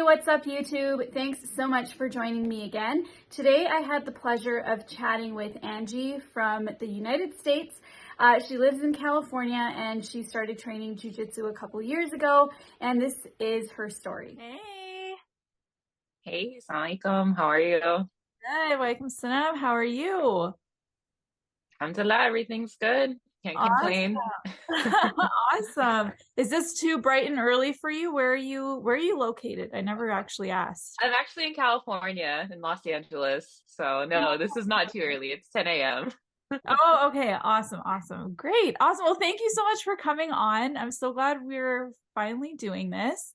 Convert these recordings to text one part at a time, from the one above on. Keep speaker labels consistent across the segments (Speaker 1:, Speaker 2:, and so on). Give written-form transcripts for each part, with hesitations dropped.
Speaker 1: what's up YouTube? Thanks so much for joining me again. Today I had the pleasure of chatting with Angie from the United States. She lives in California and she started training jiu-jitsu a couple years ago, and this is her story.
Speaker 2: Hey.
Speaker 3: Hey, Assalamualaikum. How are you?
Speaker 2: Good. Walaikum Zenab. How are you?
Speaker 3: Alhamdulillah, everything's good. Can't complain.
Speaker 2: Awesome. Is this too bright and early for you? Where are you located? I never actually asked.
Speaker 3: I'm actually in California, in Los Angeles. So no, this is not too early. It's 10 a.m.
Speaker 2: Oh, okay. Awesome. Awesome. Great. Awesome. Well, thank you so much for coming on. I'm so glad we're finally doing this.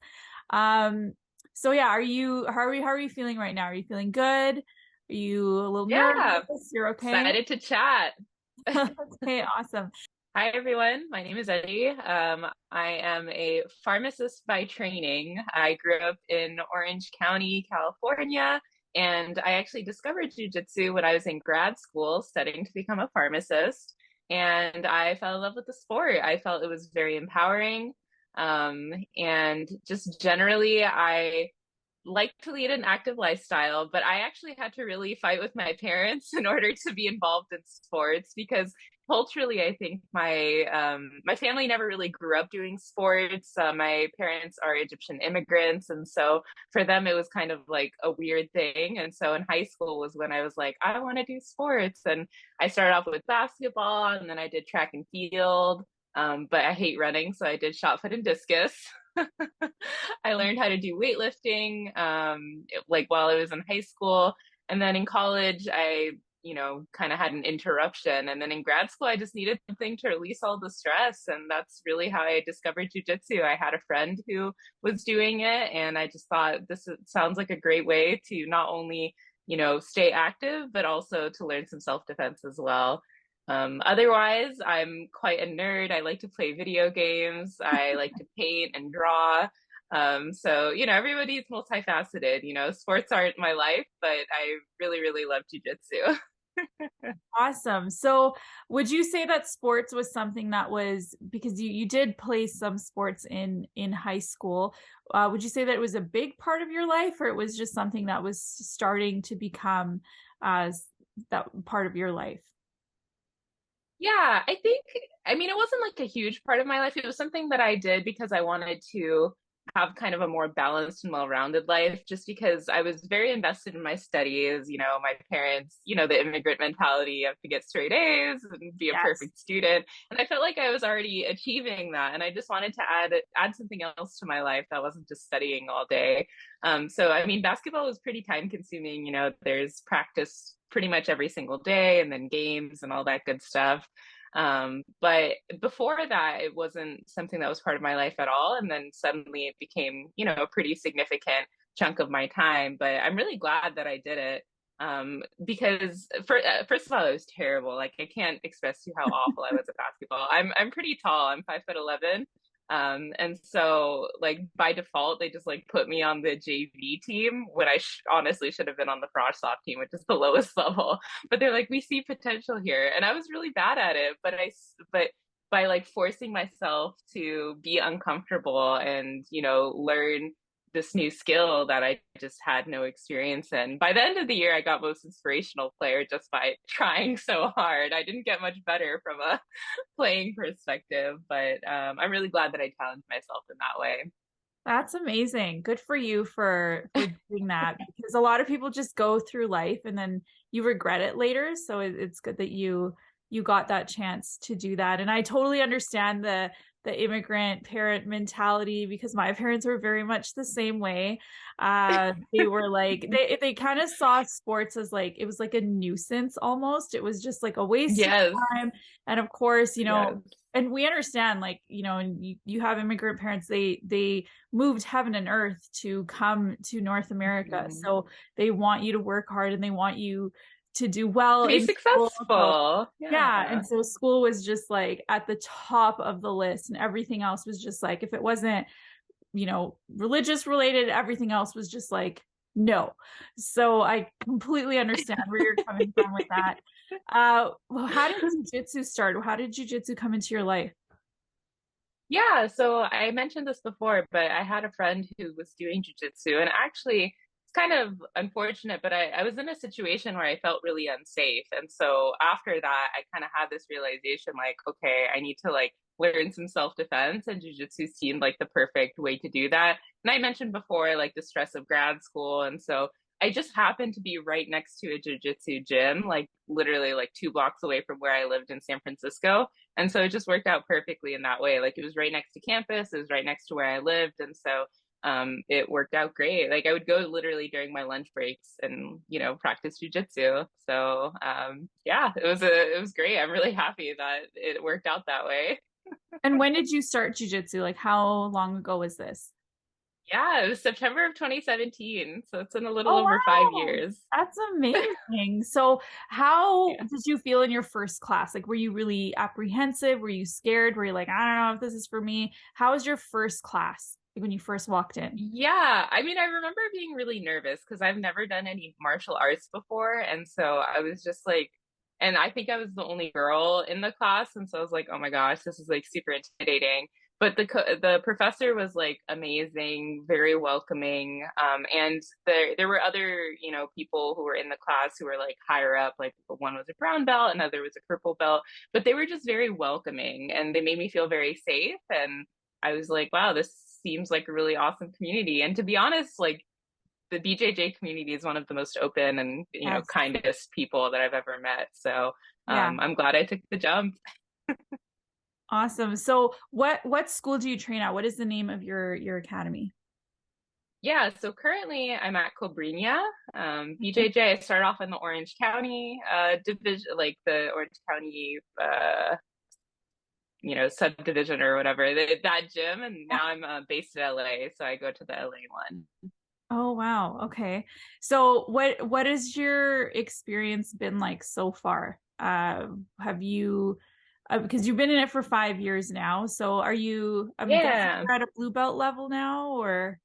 Speaker 2: So yeah, how are you feeling right now? Are you feeling good? Are you a little nervous? You're okay?
Speaker 3: Excited to chat.
Speaker 2: Okay, awesome.
Speaker 3: Hi, everyone. My name is Engie. I am a pharmacist by training. I grew up in Orange County, California, and I actually discovered jiu-jitsu when I was in grad school studying to become a pharmacist. And I fell in love with the sport. I felt it was very empowering. And just generally, I like to lead an active lifestyle, but I actually had to really fight with my parents in order to be involved in sports because culturally, I think my family never really grew up doing sports. My parents are Egyptian immigrants, and so for them it was kind of like a weird thing. And so in high school was when I was like, I want to do sports, and I started off with basketball, and then I did track and field. But I hate running, so I did shot put and discus. I learned how to do weightlifting, like while I was in high school. And then in college, I, kind of had an interruption. And then in grad school, I just needed something to release all the stress. And that's really how I discovered jujitsu. I had a friend who was doing it, and I just thought sounds like a great way to not only, stay active, but also to learn some self-defense as well. Otherwise, I'm quite a nerd. I like to play video games. I like to paint and draw. So, everybody's multifaceted. Sports aren't my life, but I really, really love jujitsu.
Speaker 2: Awesome. So would you say that sports was something that was, because you did play some sports in high school, would you say that it was a big part of your life, or it was just something that was starting to become that part of your life?
Speaker 3: Yeah, it wasn't like a huge part of my life. It was something that I did because I wanted to have kind of a more balanced and well-rounded life, just because I was very invested in my studies. My parents, the immigrant mentality, you have to get straight A's and be a perfect student. And I felt like I was already achieving that. And I just wanted to add something else to my life that wasn't just studying all day. Basketball was pretty time consuming. There's practice pretty much every single day, and then games and all that good stuff. But before that, it wasn't something that was part of my life at all. And then suddenly it became, a pretty significant chunk of my time. But I'm really glad that I did it. Because first of all, it was terrible. Like, I can't express to you how awful I was at basketball. I'm pretty tall. I'm 5'11". And so like by default, they just like put me on the JV team when I honestly should have been on the frosh soft team, which is the lowest level. But they're like, we see potential here, and I was really bad at it. But by like forcing myself to be uncomfortable and learn this new skill that I just had no experience in. By the end of the year, I got most inspirational player just by trying so hard. I didn't get much better from a playing perspective, but I'm really glad that I challenged myself in that way.
Speaker 2: That's amazing. Good for you for doing that, because a lot of people just go through life and then you regret it later. So it's good that you got that chance to do that. And I totally understand the immigrant parent mentality, because my parents were very much the same way. They were like, they kind of saw sports as like, it was like a nuisance almost. It was just like a waste of time. And of course, and we understand, like, and you have immigrant parents, they moved heaven and earth to come to North America. So they want you to work hard, and they want you to do well,
Speaker 3: to be successful.
Speaker 2: Yeah. And so school was just like at the top of the list, and everything else was just like, if it wasn't, religious related, everything else was just like, no. So I completely understand where you're coming from with that. How did jiu-jitsu start? How did jiu-jitsu come into your life?
Speaker 3: Yeah, so I mentioned this before, but I had a friend who was doing jujitsu, and actually, it's kind of unfortunate, but I was in a situation where I felt really unsafe. And so after that, I kind of had this realization like, okay, I need to like learn some self-defense, and jujitsu seemed like the perfect way to do that. And I mentioned before, like the stress of grad school. And so I just happened to be right next to a jujitsu gym, like literally like 2 blocks away from where I lived in San Francisco. And so it just worked out perfectly in that way. Like it was right next to campus, it was right next to where I lived. And so it worked out great. Like I would go literally during my lunch breaks and, practice jujitsu. So yeah, it was great. I'm really happy that it worked out that way.
Speaker 2: And when did you start jujitsu? Like how long ago was this?
Speaker 3: Yeah, it was September of 2017. So it's in a little
Speaker 2: Oh,
Speaker 3: over five
Speaker 2: wow.
Speaker 3: years.
Speaker 2: That's amazing. So, how
Speaker 3: Yeah.
Speaker 2: did you feel in your first class? Like, were you really apprehensive? Were you scared? Were you like, I don't know if this is for me? How was your first class, like when you first walked in?
Speaker 3: Yeah, I mean, I remember being really nervous because I've never done any martial arts before. And so I was just like, and I think I was the only girl in the class. And so I was like, oh my gosh, this is like super intimidating. But the professor was like amazing, very welcoming. And there were other, people who were in the class who were like higher up, like one was a brown belt, another was a purple belt, but they were just very welcoming and they made me feel very safe. And I was like, wow, this seems like a really awesome community. And to be honest, like the BJJ community is one of the most open and,
Speaker 2: Yes.
Speaker 3: kindest people that I've ever met. So
Speaker 2: Yeah.
Speaker 3: I'm glad I took the jump.
Speaker 2: Awesome. So, what school do you train at? What is the name of your academy?
Speaker 3: Yeah, so currently I'm at Cobrinha.
Speaker 2: Okay.
Speaker 3: BJJ, I started off in the Orange County division, like the Orange County subdivision or whatever, that gym. And
Speaker 2: Yeah.
Speaker 3: now I'm based in LA, so I go to the LA one.
Speaker 2: Oh, wow. Okay. So, what has your experience been like so far? Have you because you've been in it for 5 years now. So are you, I'm guessing
Speaker 3: Yeah.
Speaker 2: you're at a blue belt level now or?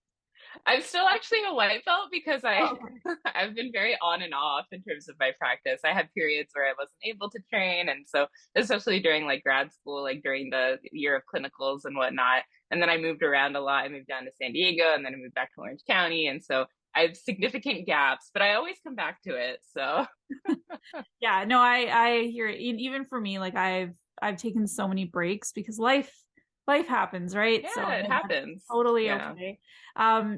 Speaker 3: I'm still actually a white belt because
Speaker 2: Oh, okay.
Speaker 3: I've been very on and off in terms of my practice. I had periods where I wasn't able to train, and so especially during like grad school, like during the year of clinicals and whatnot. And then I moved around a lot. I moved down to San Diego, and then I moved back to Orange County, and so I have significant gaps, but I always come back to it. So
Speaker 2: Yeah, no, I hear it. Even for me, like I've taken so many breaks because life happens, right? So
Speaker 3: yeah, it
Speaker 2: that's
Speaker 3: happens.
Speaker 2: totally
Speaker 3: Yeah.
Speaker 2: okay.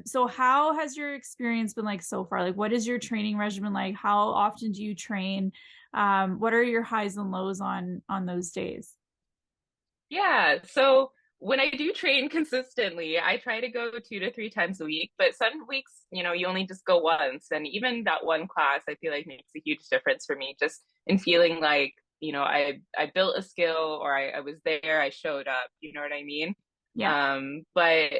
Speaker 2: So how has your experience been like so far? Like what is your training regimen like? How often do you train? What are your highs and lows on those days?
Speaker 3: Yeah. So when I do train consistently, I try to go 2 to 3 times a week, but some weeks, you only just go once. And even that one class, I feel like makes a huge difference for me just in feeling like, I built a skill or I was there, I showed up, you know what I mean?
Speaker 2: Yeah.
Speaker 3: But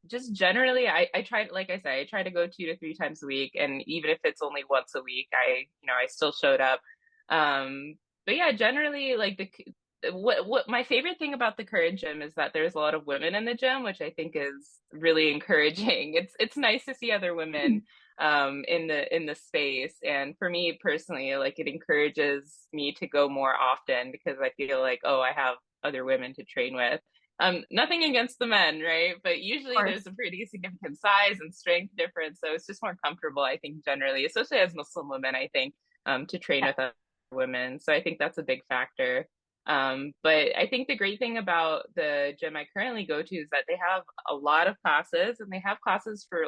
Speaker 3: just generally I try, like I said, I try to go 2 to 3 times a week. And even if it's only once a week, I still showed up. But yeah, generally like what my favorite thing about the current gym is that there's a lot of women in the gym, which I think is really encouraging. It's nice to see other women in the space. And for me personally, like it encourages me to go more often because I feel like, oh, I have other women to train with. Nothing against the men, right? But
Speaker 2: Of
Speaker 3: usually
Speaker 2: course.
Speaker 3: there's a pretty significant size and strength difference. So it's just more comfortable, I think, generally, especially as Muslim women, I think, to train
Speaker 2: Yeah.
Speaker 3: with other women. So I think that's a big factor. But I think the great thing about the gym I currently go to is that they have a lot of classes and they have classes for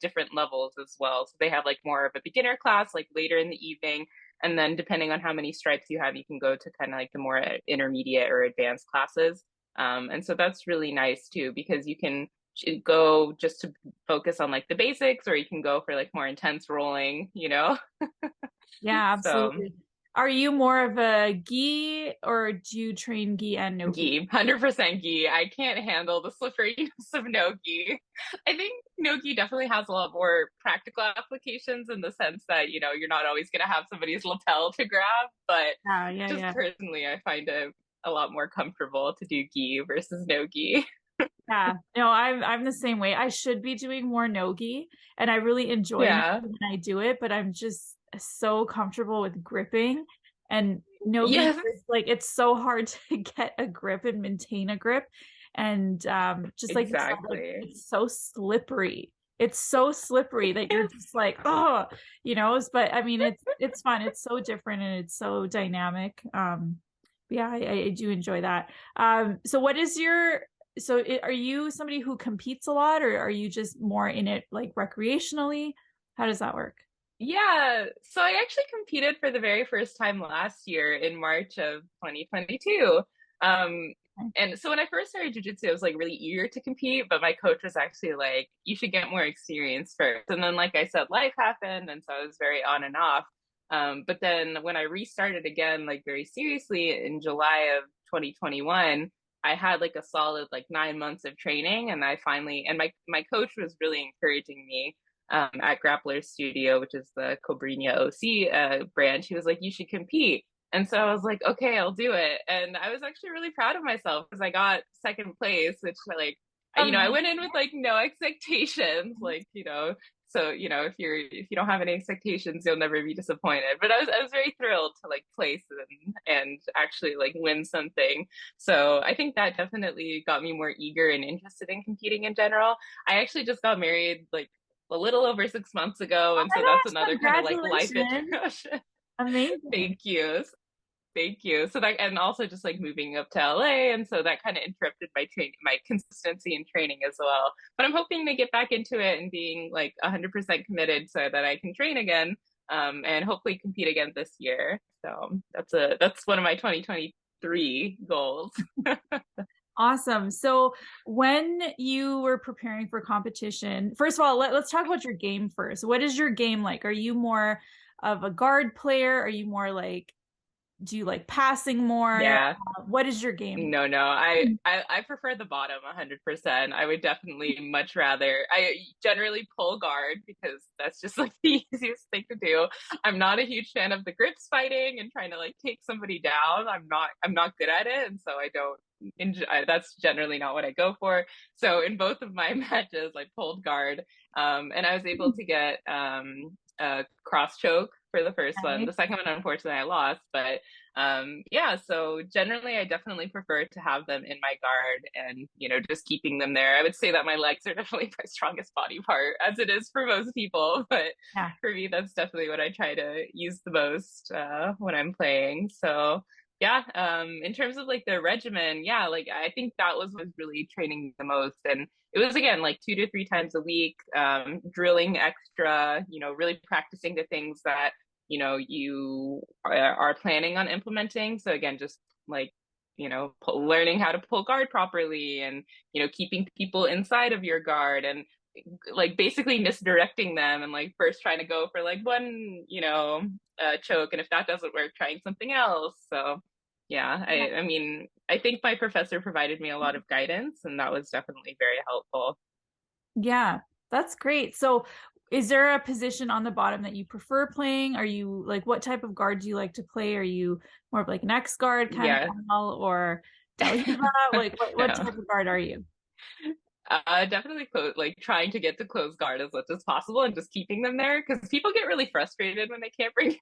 Speaker 3: different levels as well. So they have like more of a beginner class like later in the evening. And then depending on how many stripes you have, you can go to kind of like the more intermediate or advanced classes. And so that's really nice too, because you can go just to focus on like the basics, or you can go for like more intense rolling.
Speaker 2: Yeah,
Speaker 3: So
Speaker 2: absolutely. Are you more of a gi or do you train gi and no gi?
Speaker 3: gi, 100% gi. I can't handle the slipperiness of no gi. I think no gi definitely has a lot more practical applications in the sense that, you're not always going to have somebody's lapel to grab, but
Speaker 2: Yeah, yeah,
Speaker 3: just
Speaker 2: yeah.
Speaker 3: personally, I find it a lot more comfortable to do gi versus no gi.
Speaker 2: Yeah, no, I'm the same way. I should be doing more nogi, and I really enjoy nogi
Speaker 3: Yeah.
Speaker 2: when I do it, but I'm just so comfortable with gripping, and No, because
Speaker 3: Yes,
Speaker 2: like it's so hard to get a grip and maintain a grip. And just like you said, like
Speaker 3: exactly.
Speaker 2: it's so slippery. It's so slippery that you're just like, oh, but I mean it's fun. It's so different and it's so dynamic. Yeah, I do enjoy that. So what is are you somebody who competes a lot, or are you just more in it like recreationally? How does that work?
Speaker 3: Yeah, so I actually competed for the very first time last year in March of 2022. Um, and so when I first started jiu-jitsu, I was like really eager to compete, but my coach was actually like, you should get more experience first. And then, like I said, life happened, and so I was very on and off. But then when I restarted again, like very seriously in July of 2021, I had like a solid like 9 months of training, and I finally, and my coach was really encouraging me at Grappler Studio, which is the Cobrinha OC brand. She was like, you should compete. And so I was like, okay, I'll do it. And I was actually really proud of myself because I got second place, which like, I
Speaker 2: Um,
Speaker 3: went in with like no expectations, like, so, if you don't have any expectations, you'll never be disappointed. But I was very thrilled to like place and actually like win something. So I think that definitely got me more eager and interested in competing in general. I actually just got married like a little over 6 months ago.
Speaker 2: oh
Speaker 3: And
Speaker 2: my
Speaker 3: so that's
Speaker 2: gosh,
Speaker 3: another kind of like life
Speaker 2: congratulations.
Speaker 3: interruption.
Speaker 2: Amazing.
Speaker 3: Thank you. Thank you. So that, and also just like moving up to LA. And so that kind of interrupted my training, my consistency in training as well. But I'm hoping to get back into it and being like 100% committed so that I can train again, and hopefully compete again this year. So that's one of my 2023 goals.
Speaker 2: Awesome. So when you were preparing for competition, first of all, let's talk about your game first. What is your game like? Are you more of a guard player? Are you more like, do you like passing more?
Speaker 3: Yeah.
Speaker 2: What is your game?
Speaker 3: No, no. I prefer the bottom 100%. I would definitely much rather. I generally pull guard because that's just like the easiest thing to do. I'm not a huge fan of the grips fighting and trying to like take somebody down. I'm not good at it, and so I don't enjoy. That's generally not what I go for. So in both of my matches, I pulled guard, and I was able to get a cross choke for the first one.
Speaker 2: Okay.
Speaker 3: The second one, unfortunately, I lost, but yeah, so generally I definitely prefer to have them in my guard and, just keeping them there. I would say that my legs are definitely my strongest body part, as it is for most people, but
Speaker 2: Yeah.
Speaker 3: for me, that's definitely what I try to use the most when I'm playing. So yeah, in terms of like the regimen, yeah, like I think that was really training the most. And it was again like 2 to 3 times a week, drilling extra, really practicing the things that you are planning on implementing. So again, just like, learning how to pull guard properly and, keeping people inside of your guard and like basically misdirecting them and like first trying to go for like one, choke. And if that doesn't work, trying something else. So yeah, I mean, I think my professor provided me a lot of guidance and that was definitely very helpful.
Speaker 2: Yeah, that's great. So is there a position on the bottom that you prefer playing? Are you like, what type of guard do you like to play? Are you more of like an X guard kind of
Speaker 3: Yeah.
Speaker 2: style or Delhiva? Like what
Speaker 3: No.
Speaker 2: type of guard are you?
Speaker 3: Definitely like trying to get to close guard as much as possible and just keeping them there because people get really frustrated when they can't break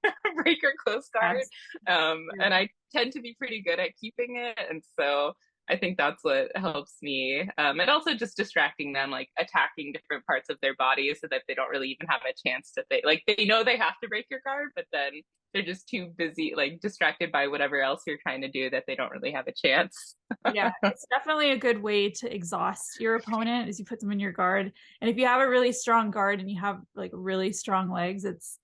Speaker 3: or close guard.
Speaker 2: Yes.
Speaker 3: And I tend to be pretty good at keeping it. And so I think that's what helps me. And also just distracting them, like attacking different parts of their body so that they don't really even have a chance to they know they have to break your guard, but then they're just too busy, like distracted by whatever else you're trying to do that they don't really have a chance.
Speaker 2: Yeah, it's definitely a good way to exhaust your opponent is you put them in your guard. And if you have a really strong guard and you have like really strong legs, it's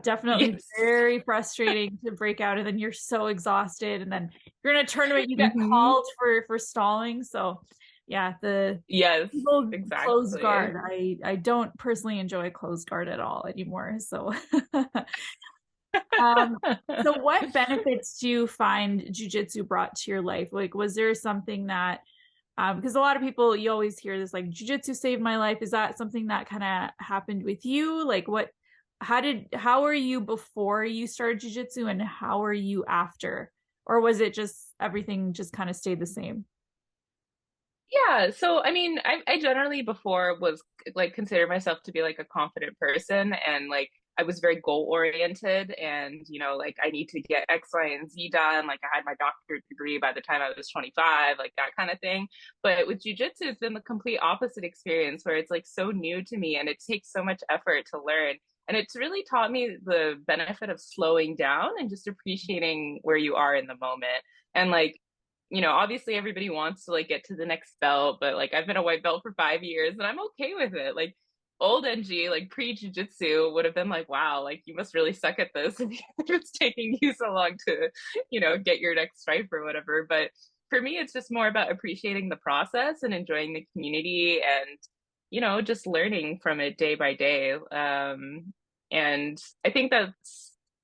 Speaker 2: definitely
Speaker 3: Yes.
Speaker 2: very frustrating to break out and then you're so exhausted and then you're in a tournament you get
Speaker 3: Mm-hmm.
Speaker 2: called for stalling. So yeah, the
Speaker 3: Yes,
Speaker 2: people closed
Speaker 3: exactly.
Speaker 2: guard. I don't personally enjoy closed guard at all anymore. So Um, so what benefits do you find jujitsu brought to your life? Like, was there something that, because a lot of people, you always hear this, like, jujitsu saved my life. Is that something that kind of happened with you? Like, how are you before you started jujitsu and how are you after? Or was it just everything just kind of stayed the same?
Speaker 3: Yeah, so I mean, I generally before was like consider myself to be like a confident person and like I was very goal oriented, and, like, I need to get X, Y, and Z done. Like, I had my doctorate degree by the time I was 25, like that kind of thing. But with jujitsu, it's been the complete opposite experience, where it's like so new to me and it takes so much effort to learn. And it's really taught me the benefit of slowing down and just appreciating where you are in the moment. And like, obviously everybody wants to like get to the next belt, but like I've been a white belt for 5 years and I'm okay with it. Like old Engie, like pre-jiu-jitsu, would have been like, wow, like you must really suck at this if it's taking you so long to, get your next stripe or whatever. But for me, it's just more about appreciating the process and enjoying the community and, just learning from it day by day. And I think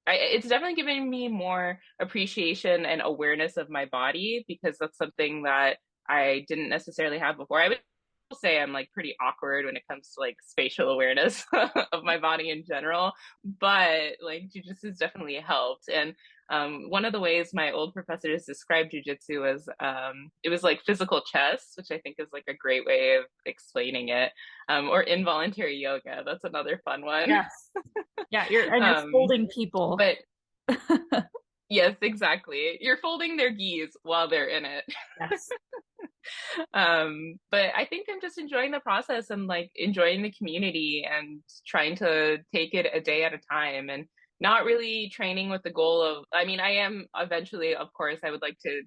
Speaker 3: it's definitely given me more appreciation and awareness of my body, because that's something that I didn't necessarily have before. I would say I'm like pretty awkward when it comes to like spatial awareness of my body in general, but like jujitsu has definitely helped. And one of the ways my old professors described jujitsu was it was like physical chess, which I think is like a great way of explaining it, or involuntary yoga. That's another fun one.
Speaker 2: Yes. Yeah, you're folding people.
Speaker 3: But yes, exactly. You're folding their gis while they're in it.
Speaker 2: Yes.
Speaker 3: But I think I'm just enjoying the process and like enjoying the community and trying to take it a day at a time, and not really training with the goal of, I mean, I am eventually, of course, I would like to,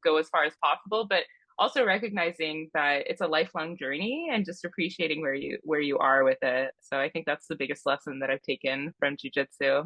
Speaker 3: go as far as possible, but also recognizing that it's a lifelong journey and just appreciating where you are with it. So I think that's the biggest lesson that I've taken from jiu-jitsu.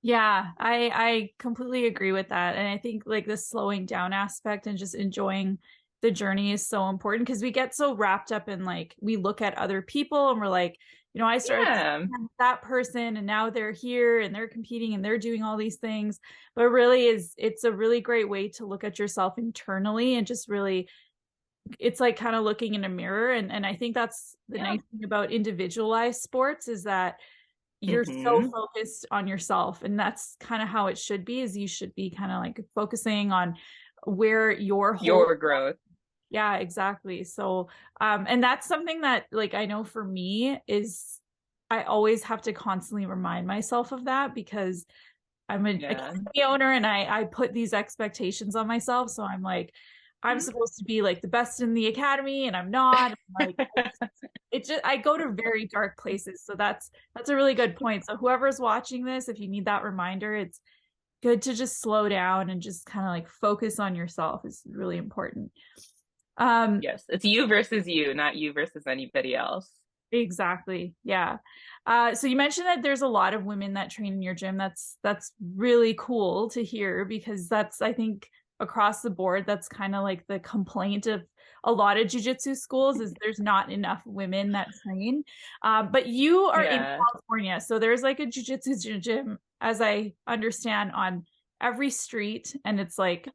Speaker 2: Yeah, I completely agree with that. And I think like the slowing down aspect and just enjoying the journey is so important, because we get so wrapped up in like, we look at other people and we're like, I started with that person and now they're here and they're competing and they're doing all these things. But really it's a really great way to look at yourself internally and just really, it's like kind of looking in a mirror. And I think that's the nice thing about individualized sports, is that you're so focused on yourself, and that's kind of how it should be. Is you should be kind of like focusing on where your
Speaker 3: growth.
Speaker 2: Yeah, exactly. So and that's something that like I know for me is I always have to constantly remind myself of that, because I'm a academy owner and I put these expectations on myself. So I'm like, I'm supposed to be like the best in the academy and I'm not. Like I go to very dark places. So that's a really good point. So whoever's watching this, if you need that reminder, it's good to just slow down and just kind of like focus on yourself is really important.
Speaker 3: Yes, it's you versus you, not you versus anybody else.
Speaker 2: Exactly. Yeah. So you mentioned that there's a lot of women that train in your gym. That's really cool to hear, because that's, I think, across the board, that's kind of like the complaint of a lot of jiu-jitsu schools, is there's not enough women that train. But you are in California, so there's like a jiu-jitsu gym, as I understand, on every street, and it's like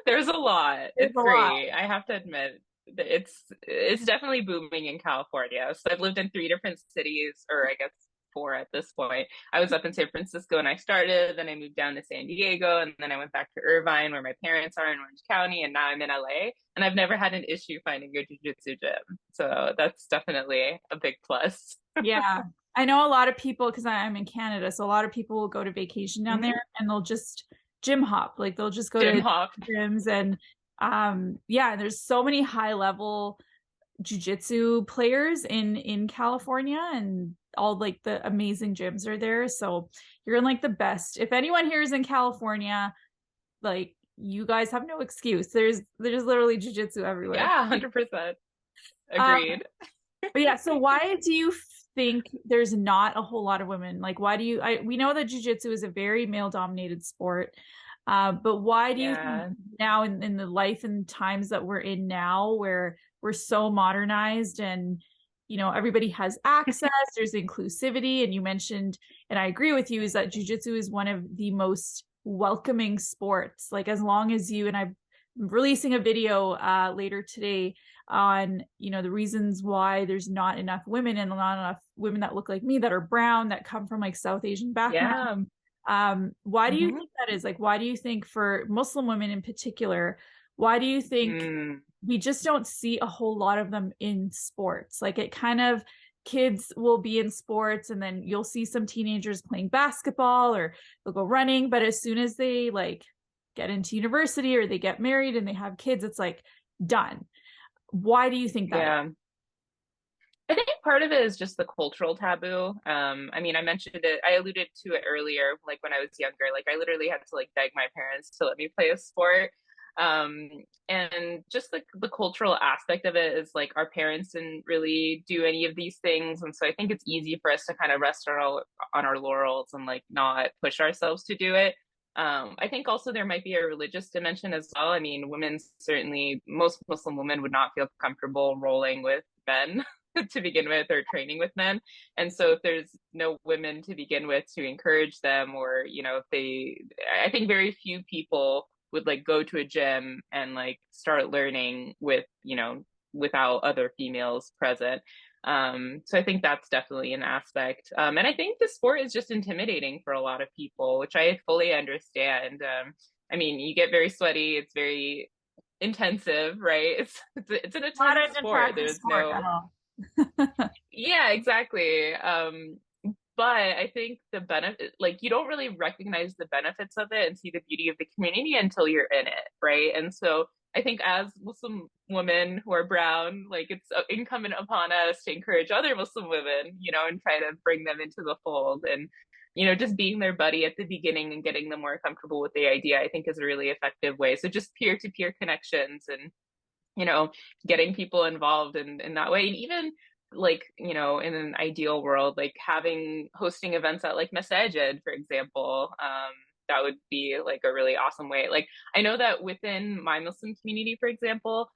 Speaker 3: there's a lot. It's great. I have to admit, it's definitely booming in California. So I've lived in 3 different cities, or I guess 4 at this point. I was up in San Francisco when I started, then I moved down to San Diego, and then I went back to Irvine, where my parents are in Orange County, and now I'm in LA, and I've never had an issue finding a jiu-jitsu gym. So that's definitely a big plus.
Speaker 2: Yeah. I know a lot of people, because I'm in Canada, so a lot of people will go to vacation down there and they'll just gym hop. Like they'll just go to gyms, and there's so many high level jiu-jitsu players in California, and all like the amazing gyms are there. So you're in like the best. If anyone here is in California, like you guys have no excuse. There's literally jiu-jitsu everywhere.
Speaker 3: Yeah, 100%. Agreed.
Speaker 2: But yeah, so why do you think there's not a whole lot of women? Like, why do you, we know that jiu-jitsu is a very male dominated sport. But why do you think now in the life and times that we're in now, where we're so modernized and, everybody has access, there's inclusivity. And you mentioned, and I agree with you, is that jiu-jitsu is one of the most welcoming sports. Like as long as you, and I'm releasing a video later today on, the reasons why there's not enough women, and not enough women that look like me, that are brown, that come from like South Asian background. Why do you think that is? Like, why do you think, for Muslim women in particular, why do you think we just don't see a whole lot of them in sports? Like it kind of kids will be in sports, and then you'll see some teenagers playing basketball or they'll go running. But as soon as they like get into university or they get married and they have kids, it's like done. Why do you think that is?
Speaker 3: Yeah. I think part of it is just the cultural taboo. I mean, I mentioned it, I alluded to it earlier, like when I was younger, like I literally had to like beg my parents to let me play a sport. Um, and just like the cultural aspect of it is like our parents didn't really do any of these things. And so I think it's easy for us to kind of rest on our laurels and like not push ourselves to do it. I think also there might be a religious dimension as well. I mean, women certainly, most Muslim women would not feel comfortable rolling with men to begin with or training with men. And so if there's no women to begin with to encourage them, or, you know, if they, I think very few people would like go to a gym and like start learning with, you know, without other females present. So I think that's definitely an aspect. And I think the sport is just intimidating for a lot of people, which I fully understand. I mean, you get very sweaty, it's very intensive, right? It's an intense sport. There's
Speaker 2: sport
Speaker 3: no, yeah, exactly. But I think the benefit, like you don't really recognize the benefits of it and see the beauty of the community until you're in it, right? And so I think as Muslim women who are brown, like it's incumbent upon us to encourage other Muslim women, you know, and try to bring them into the fold. And, you know, just being their buddy at the beginning and getting them more comfortable with the idea, I think is a really effective way. So just peer-to-peer connections and, you know, getting people involved in that way. And even like, you know, in an ideal world, like hosting events at like Masajid, for example, that would be like a really awesome way. Like I know that within my Muslim community, for example,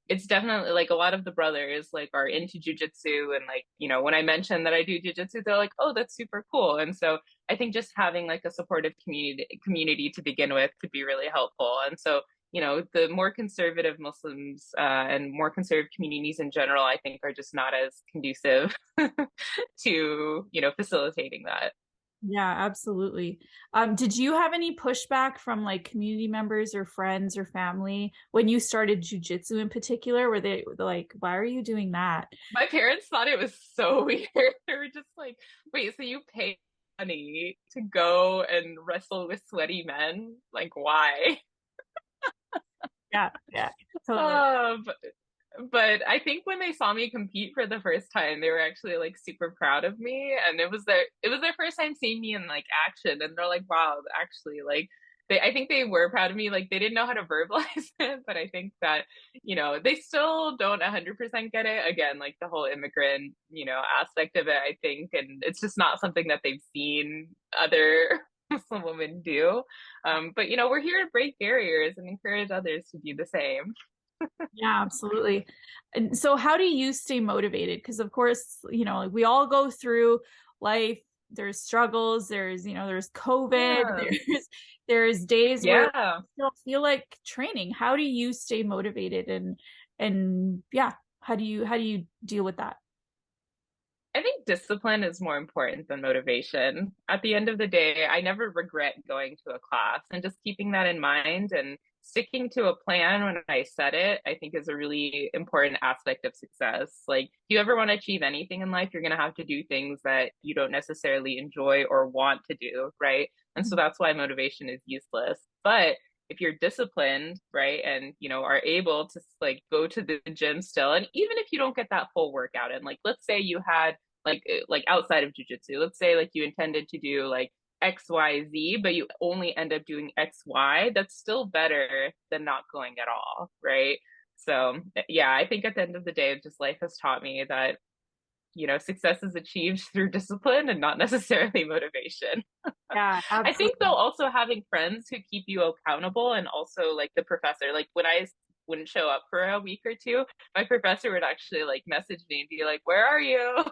Speaker 3: it's definitely like a lot of the brothers like are into jujitsu, and like, you know, when I mention that I do jujitsu, they're like, oh, that's super cool. And so I think just having like a supportive community to begin with could be really helpful. And so, you know, the more conservative Muslims and more conservative communities in general, I think are just not as conducive to, you know, facilitating that.
Speaker 2: Yeah, absolutely. Did you have any pushback from like community members or friends or family when you started jujitsu in particular? Were they like, why are you doing that?
Speaker 3: My parents thought it was so weird. They were just like, wait, so you pay money to go and wrestle with sweaty men? Like, why?
Speaker 2: Yeah, yeah, totally.
Speaker 3: But I think when they saw me compete for the first time, they were actually like super proud of me, and it was their first time seeing me in like action, and they're like, wow, actually, like I think they were proud of me. Like they didn't know how to verbalize it, but I think that, you know, they still don't 100% get it. Again, like the whole immigrant, you know, aspect of it, I think, and it's just not something that they've seen other Muslim women do. But you know, we're here to break barriers and encourage others to do the same.
Speaker 2: Yeah, absolutely. And so how do you stay motivated? Because of course, you know, like we all go through life. There's struggles, there's, you know, there's COVID,
Speaker 3: Yeah.
Speaker 2: there's days where
Speaker 3: Yeah.
Speaker 2: you don't feel like training. How do you stay motivated and yeah, how do you deal with that?
Speaker 3: I think discipline is more important than motivation. At the end of the day, I never regret going to a class, and just keeping that in mind and sticking to a plan when I set it, I think is a really important aspect of success. Like, if you ever want to achieve anything in life, you're going to have to do things that you don't necessarily enjoy or want to do, right? And so that's why motivation is useless. But if you're disciplined, right, and you know, are able to like go to the gym still, and even if you don't get that full workout in, like let's say you had like outside of jujitsu, let's say like you intended to do like XYZ, but you only end up doing XY, that's still better than not going at all, right? So yeah, I think at the end of the day, just life has taught me that, you know, success is achieved through discipline and not necessarily motivation.
Speaker 2: Yeah,
Speaker 3: I think
Speaker 2: absolutely.
Speaker 3: though also having friends who keep you accountable, and also like the professor, like when I wouldn't show up for a week or two, my professor would actually like message me and be like, where are you?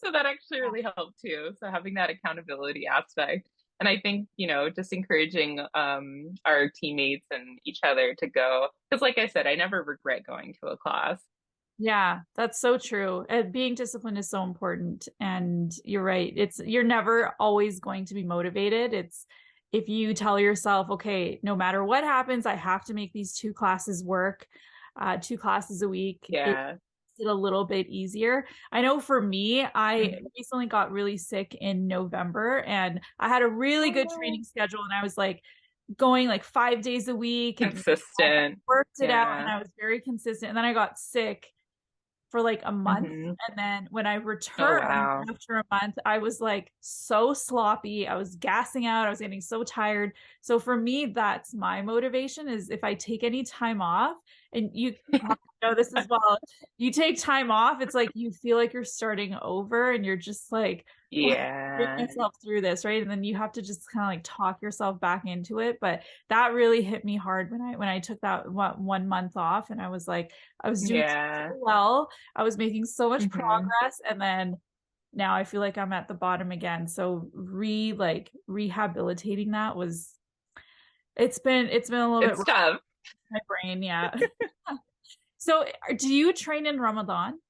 Speaker 3: So that actually really helped too. So having that accountability aspect. And I think, you know, just encouraging our teammates and each other to go. Because like I said, I never regret going to a class.
Speaker 2: Yeah, that's so true. Being disciplined is so important. And you're right. You're never always going to be motivated. It's if you tell yourself, okay, no matter what happens, I have to make these two classes work, 2 classes a week.
Speaker 3: Yeah.
Speaker 2: it a little bit easier. I know for me, I recently got really sick in November and I had a really good training schedule and I was like going like 5 days a week and I
Speaker 3: Consistent.
Speaker 2: worked it out and
Speaker 3: Yeah.
Speaker 2: I was very consistent. And then I got sick for like a month.
Speaker 3: Mhm.
Speaker 2: And then when I
Speaker 3: Oh,
Speaker 2: returned
Speaker 3: wow.
Speaker 2: after a month, I was like so sloppy. I was gassing out. I was getting so tired. So for me, that's my motivation is if I take any time off, and you know this as well, you take time off, it's like you feel like you're starting over and you're just like, get
Speaker 3: Yeah.
Speaker 2: myself through this, right? And then you have to just kind of like talk yourself back into it. But that really hit me hard when I took that 1 month off, and I was like, I was doing
Speaker 3: Yeah.
Speaker 2: so well, I was making so much
Speaker 3: Mhm.
Speaker 2: progress, and then now I feel like I'm at the bottom again. So rehabilitating that was it's been a little bit
Speaker 3: It's
Speaker 2: rough
Speaker 3: tough.
Speaker 2: in my brain, yeah. So do you train in Ramadan?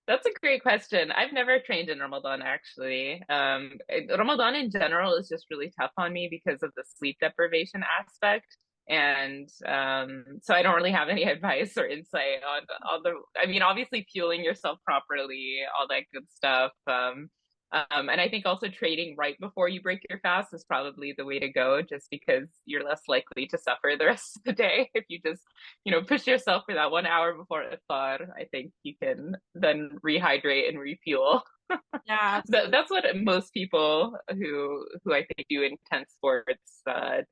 Speaker 3: That's a great question. I've never trained in Ramadan actually. Ramadan in general is just really tough on me because of the sleep deprivation aspect. And so I don't really have any advice or insight on the, I mean, obviously fueling yourself properly, all that good stuff. And I think also training right before you break your fast is probably the way to go, just because you're less likely to suffer the rest of the day if you just push yourself for that 1 hour before iftar. I think you can then rehydrate and refuel.
Speaker 2: Yeah, absolutely.
Speaker 3: That's what most people who I think do intense sports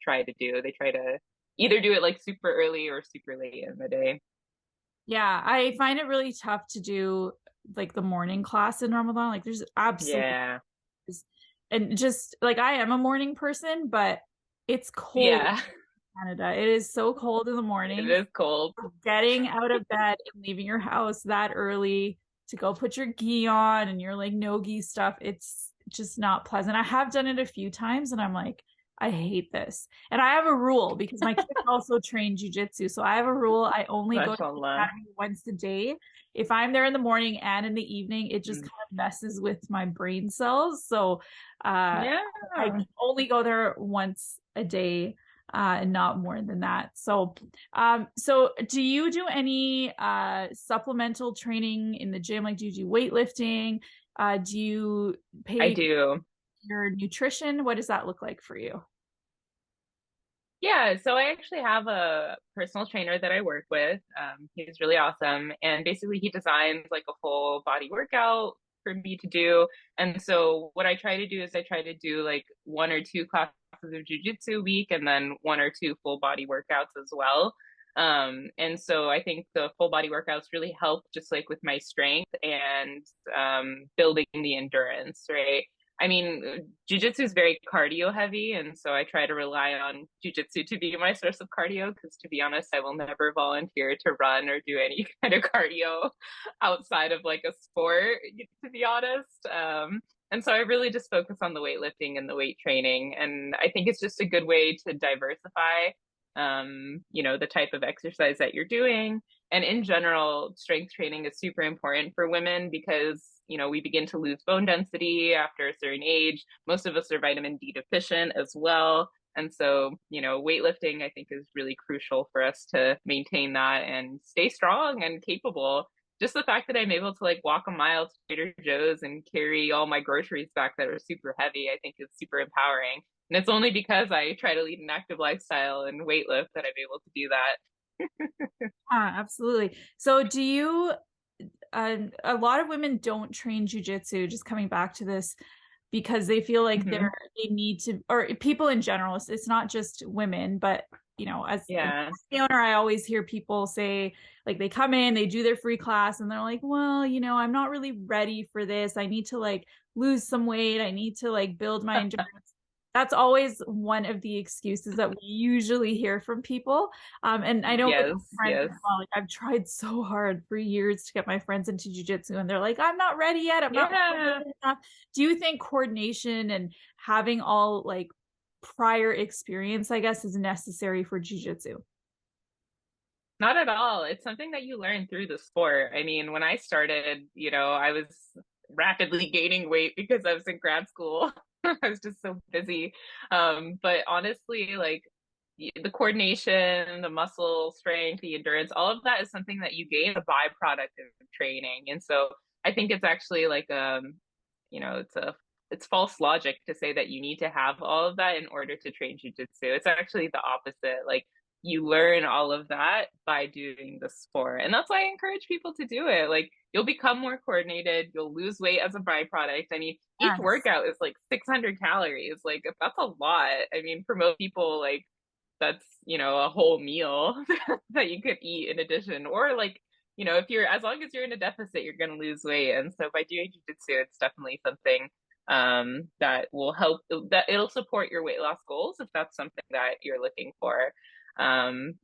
Speaker 3: try to do. They try to either do it like super early or super late in the day.
Speaker 2: Yeah, I find it really tough to do like the morning class in Ramadan. Like there's absolutely,
Speaker 3: Yeah.
Speaker 2: and just like I am a morning person, but it's cold
Speaker 3: Yeah.
Speaker 2: in Canada. It is so cold in the
Speaker 3: It
Speaker 2: mornings.
Speaker 3: is cold.
Speaker 2: Getting out of bed and leaving your house that early to go put your gi on and your like no gi stuff, it's just not pleasant. I have done it a few times and I'm like, I hate this. And I have a rule because my kids also train jujitsu. So I have a rule. I only go to the
Speaker 3: MashaAllah.
Speaker 2: academy once a day. If I'm there in the morning and in the evening, it just
Speaker 3: Mm.
Speaker 2: kind of messes with my brain cells. So
Speaker 3: Yeah.
Speaker 2: I only go there once a day, and not more than that. So do you do any supplemental training in the gym? Like, do you do weightlifting? Do you
Speaker 3: I
Speaker 2: pay
Speaker 3: do.
Speaker 2: your nutrition? What does that look like for you?
Speaker 3: Yeah, so I actually have a personal trainer that I work with. He's really awesome. And basically, he designs like a full body workout for me to do. And so, what I try to do is I try to do like one or two classes of jujitsu a week and then one or two full body workouts as well. And so, I think the full body workouts really help just like with my strength and building the endurance, right? I mean, jujitsu is very cardio heavy, and so I try to rely on jujitsu to be my source of cardio. Because to be honest, I will never volunteer to run or do any kind of cardio outside of like a sport. To be honest, and so I really just focus on the weightlifting and the weight training, and I think it's just a good way to diversify, the type of exercise that you're doing. And in general, strength training is super important for women because, we begin to lose bone density after a certain age. Most of us are vitamin D deficient as well. And so, weightlifting, I think, is really crucial for us to maintain that and stay strong and capable. Just the fact that I'm able to like walk a mile to Trader Joe's and carry all my groceries back that are super heavy, I think is super empowering. And it's only because I try to lead an active lifestyle and weightlift that I'm able to do that.
Speaker 2: Absolutely. So do you a lot of women don't train jujitsu, just coming back to this, because they feel like
Speaker 3: Mm-hmm.
Speaker 2: they need to, or people in general, it's not just women, but as a
Speaker 3: Yeah.
Speaker 2: owner, I always hear people say, like, they come in, they do their free class and they're like, well, I'm not really ready for this. I need to like lose some weight. I need to like build my endurance. That's always one of the excuses that we usually hear from people. And I know with
Speaker 3: Yes.
Speaker 2: my friends
Speaker 3: Yes.
Speaker 2: as well, like I've tried so hard for years to get my friends into jujitsu, and they're like, I'm not ready yet. I'm not
Speaker 3: Yeah.
Speaker 2: ready enough. Do you think coordination and having all like prior experience, I guess, is necessary for jujitsu?
Speaker 3: Not at all. It's something that you learn through the sport. I mean, when I started, I was rapidly gaining weight because I was in grad school. I was just so busy. But honestly, like the coordination, the muscle strength, the endurance, all of that is something that you gain a byproduct of training. And so I think it's actually like it's false logic to say that you need to have all of that in order to train jujitsu. It's actually the opposite. Like you learn all of that by doing the sport. And that's why I encourage people to do it. Like you'll become more coordinated, you'll lose weight as a byproduct. I mean, each
Speaker 2: Yes.
Speaker 3: workout is like 600 calories. Like that's a lot. I mean, for most people, like that's, a whole meal that you could eat in addition. Or like, if you're, as long as you're in a deficit, you're going to lose weight. And so by doing jujitsu, it's definitely something that will help, that it'll support your weight loss goals if that's something that you're looking for.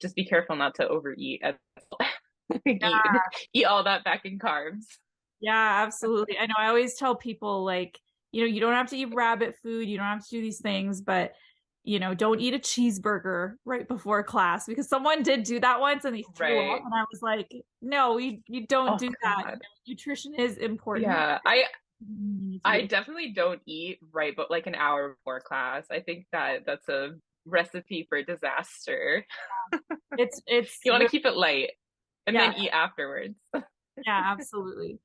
Speaker 3: Just be careful not to overeat eat all that back in carbs.
Speaker 2: Yeah, absolutely. I know. I always tell people, like, you don't have to eat rabbit food, you don't have to do these things, but don't eat a cheeseburger right before class, because someone did do that once and they threw
Speaker 3: Right.
Speaker 2: up, and I was like, no, you don't do that.
Speaker 3: God.
Speaker 2: Nutrition is important.
Speaker 3: Yeah, I definitely don't eat right, but like an hour before class. I think that's a recipe for disaster.
Speaker 2: It's
Speaker 3: You want to keep it light and
Speaker 2: Yeah.
Speaker 3: then eat afterwards.
Speaker 2: Yeah, absolutely.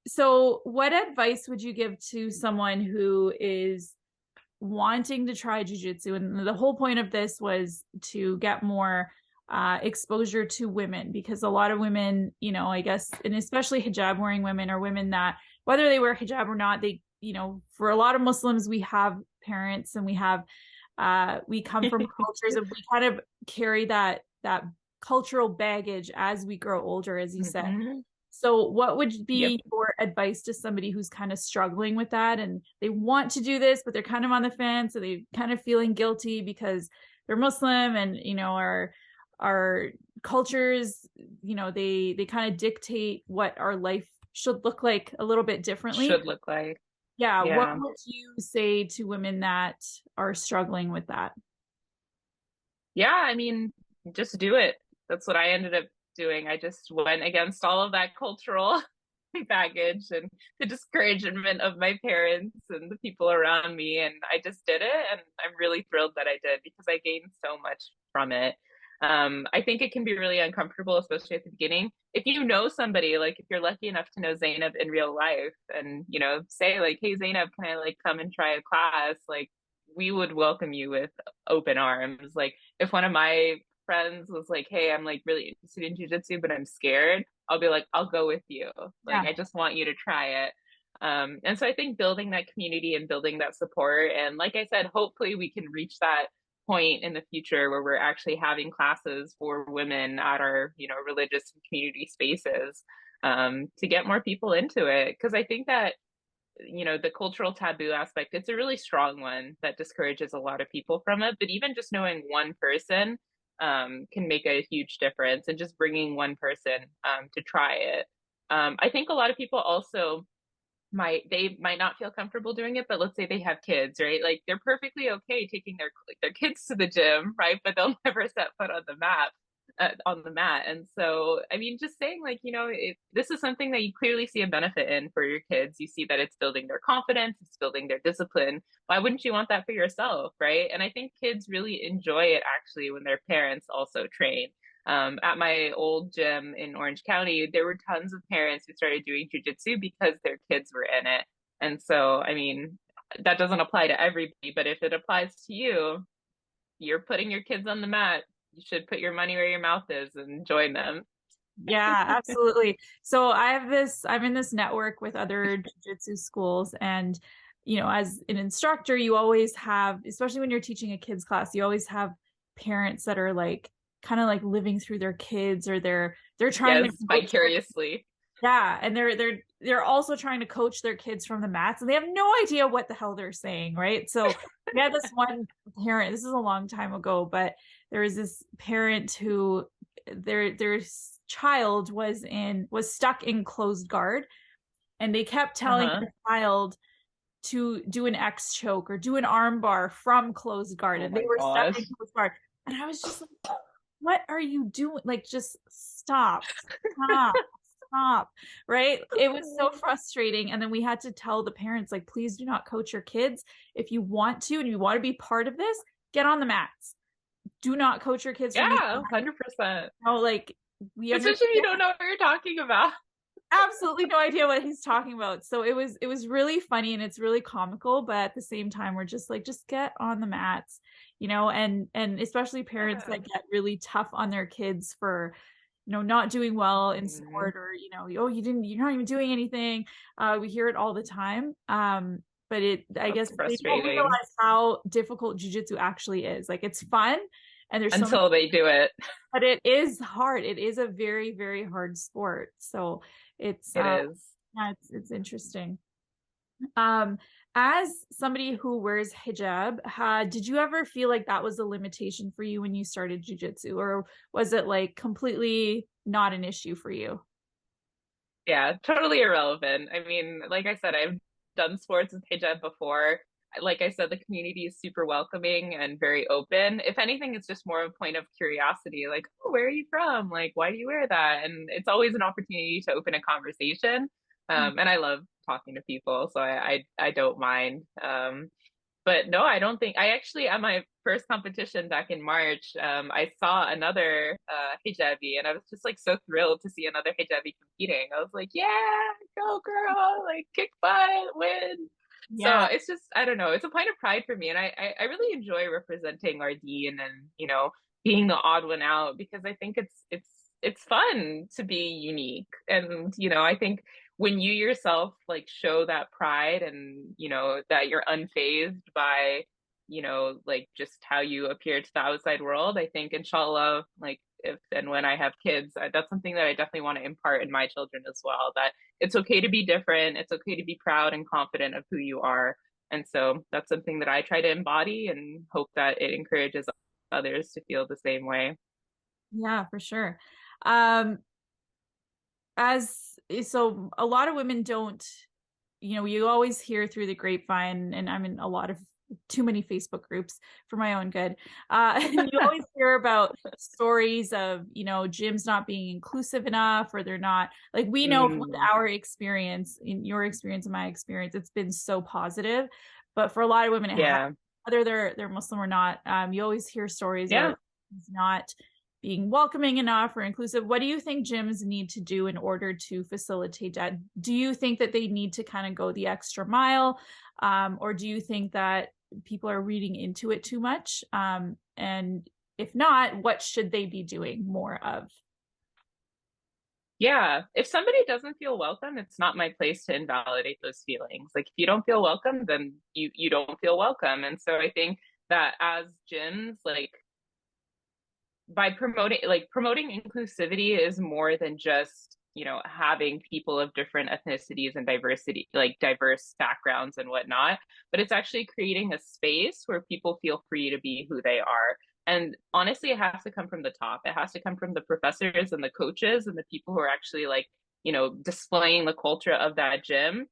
Speaker 2: So what advice would you give to someone who is wanting to try jujitsu? And the whole point of this was to get more exposure to women, because a lot of women, I guess, and especially hijab wearing women, or women that, whether they wear hijab or not, they, for a lot of Muslims, we have parents and we come from cultures, and we kind of carry that cultural baggage as we grow older, as you said.
Speaker 3: Mm-hmm.
Speaker 2: So what would be your advice to somebody who's kind of struggling with that, and they want to do this, but they're kind of on the fence, so they're kind of feeling guilty because they're Muslim, and our cultures, they kind of dictate what our life should look like a little bit differently.
Speaker 3: Should look like.
Speaker 2: Yeah. What would you say to women that are struggling with that?
Speaker 3: Yeah, I mean, just do it. That's what I ended up doing. I just went against all of that cultural baggage and the discouragement of my parents and the people around me. And I just did it. And I'm really thrilled that I did, because I gained so much from it. I think it can be really uncomfortable, especially at the beginning. If you know somebody, like if you're lucky enough to know Zenab in real life, and, say like, hey, Zenab, can I like come and try a class? Like, we would welcome you with open arms. Like if one of my friends was like, hey, I'm like really interested in jujitsu, but I'm scared, I'll be like, I'll go with you. Like, I just want you to try it. And so I think building that community and building that support. And like I said, hopefully we can reach that point in the future where we're actually having classes for women at our, religious and community spaces, to get more people into it. Cause I think that, the cultural taboo aspect, it's a really strong one that discourages a lot of people from it. But even just knowing one person can make a huge difference, and just bringing one person to try it. I think a lot of people also might not feel comfortable doing it, but let's say they have kids, right? Like they're perfectly okay taking their kids to the gym, right? But they'll never set foot on the mat. And so, I mean, just saying like, if this is something that you clearly see a benefit in for your kids, you see that it's building their confidence, it's building their discipline. Why wouldn't you want that for yourself, right? And I think kids really enjoy it actually when their parents also train. At my old gym in Orange County, there were tons of parents who started doing jujitsu because their kids were in it. And so, I mean, that doesn't apply to everybody, but if it applies to you, you're putting your kids on the mat, you should put your money where your mouth is and join them.
Speaker 2: Yeah, absolutely. So I'm in this network with other jiu-jitsu schools, and as an instructor, you always have, especially when you're teaching a kids class, you always have parents that are like kind of like living through their kids, or they're trying to
Speaker 3: vicariously.
Speaker 2: Yeah, and they're also trying to coach their kids from the mats, and they have no idea what the hell they're saying, right? So we had this one parent, this is a long time ago, but there was this parent who their child was stuck in closed guard, and they kept telling the child to do an X choke or do an arm bar from closed guard, and they were stuck in closed guard. And I was just like, what are you doing? Like, just stop, right? It was so frustrating. And then we had to tell the parents, like, please do not coach your kids. If you want to and you want to be part of this, get on the mats. do not coach your kids from the
Speaker 3: Yeah,
Speaker 2: side.
Speaker 3: 100%.
Speaker 2: You know, like we
Speaker 3: Especially if you
Speaker 2: understand
Speaker 3: don't know what you're talking about.
Speaker 2: absolutely no idea what he's talking about. So it was really funny and it's really comical, but at the same time we're just like, just get on the mats, you know, and especially parents
Speaker 3: Yeah.
Speaker 2: that get really tough on their kids for, you know, not doing well in
Speaker 3: Mhm.
Speaker 2: sport, or, you know, oh, you're not even doing anything. We hear it all the time. But I guess
Speaker 3: That's
Speaker 2: they don't
Speaker 3: frustrating
Speaker 2: realize how difficult jujitsu actually is. Like it's fun and there's so much,
Speaker 3: until they do it.
Speaker 2: but it is hard. It is a very, very hard sport. So it's,
Speaker 3: It is.
Speaker 2: yeah, it's interesting. Um, as somebody who wears hijab, did you ever feel like that was a limitation for you when you started jujitsu, or was it like completely not an issue for you?
Speaker 3: Yeah, totally irrelevant. I mean, like I said, I've done sports with hijab before. Like I said, the community is super welcoming and very open. If anything, it's just more of a point of curiosity, like, oh, where are you from? Like, why do you wear that? And it's always an opportunity to open a conversation. And I love talking to people, so I don't mind. But no, I don't think I actually at my first competition back in March, I saw another hijabi, and I was just like so thrilled to see another hijabi competing. I was like, yeah, go girl, like kick butt, win. So
Speaker 2: Yeah,
Speaker 3: it's just I don't know, it's a point of pride for me, and I really enjoy representing our dean and you know being the odd one out because I think it's fun to be unique, and you know I think when you yourself like show that pride and you know that you're unfazed by you know like just how you appear to the outside world, I think inshallah like if and when I have kids, that's something that I definitely want to impart in my children as well, that it's okay to be different, it's okay to be proud and confident of who you are. And so that's something that I try to embody and hope that it encourages others to feel the same way.
Speaker 2: yeah, for sure. Um, as so a lot of women don't, you know, you always hear through the grapevine, and I'm in a lot of too many Facebook groups for my own good. And you always hear about stories of, you know, gyms not being inclusive enough, or they're not like, we know from
Speaker 3: Mm,
Speaker 2: our experience, in your experience and my experience, it's been so positive. But for a lot of women, it has,
Speaker 3: yeah,
Speaker 2: whether they're Muslim or not, you always hear stories of
Speaker 3: yeah.
Speaker 2: not being welcoming enough or inclusive. What do you think gyms need to do in order to facilitate that? Do you think that they need to kind of go the extra mile? Or do you think that people are reading into it too much? And if not, what should they be doing more of?
Speaker 3: Yeah, if somebody doesn't feel welcome, it's not my place to invalidate those feelings. Like if you don't feel welcome, then you don't feel welcome. And so I think that as gyms, like by promoting inclusivity is more than just, you know, having people of different ethnicities and diversity, like diverse backgrounds and whatnot, but it's actually creating a space where people feel free to be who they are. And honestly, it has to come from the top. It has to come from the professors and the coaches and the people who are actually like, you know, displaying the culture of that gym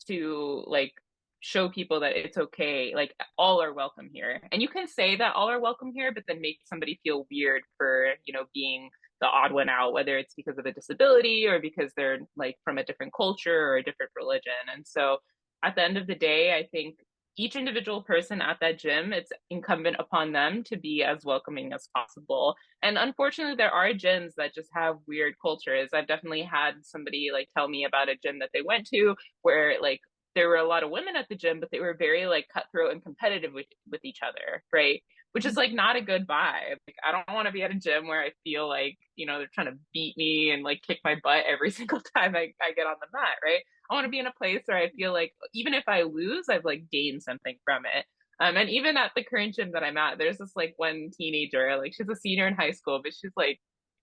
Speaker 3: to like show people that it's okay, like all are welcome here. And you can say that all are welcome here, but then make somebody feel weird for, you know, being the odd one out, whether it's because of a disability or because they're like from a different culture or a different religion. And so at the end of the day, I think each individual person at that gym, it's incumbent upon them to be as welcoming as possible. And unfortunately, there are gyms that just have weird cultures. I've definitely had somebody like tell me about a gym that they went to where like there were a lot of women at the gym, but they were very like cutthroat and competitive with each other, right? Which is like not a good vibe. Like I don't want to be at a gym where I feel like, you know, they're trying to beat me and like kick my butt every single time I get on the mat, right? I want to be in a place where I feel like even if I lose, I've like gained something from it. And even at the current gym that I'm at, there's this like one teenager, like she's a senior in high school, but she's like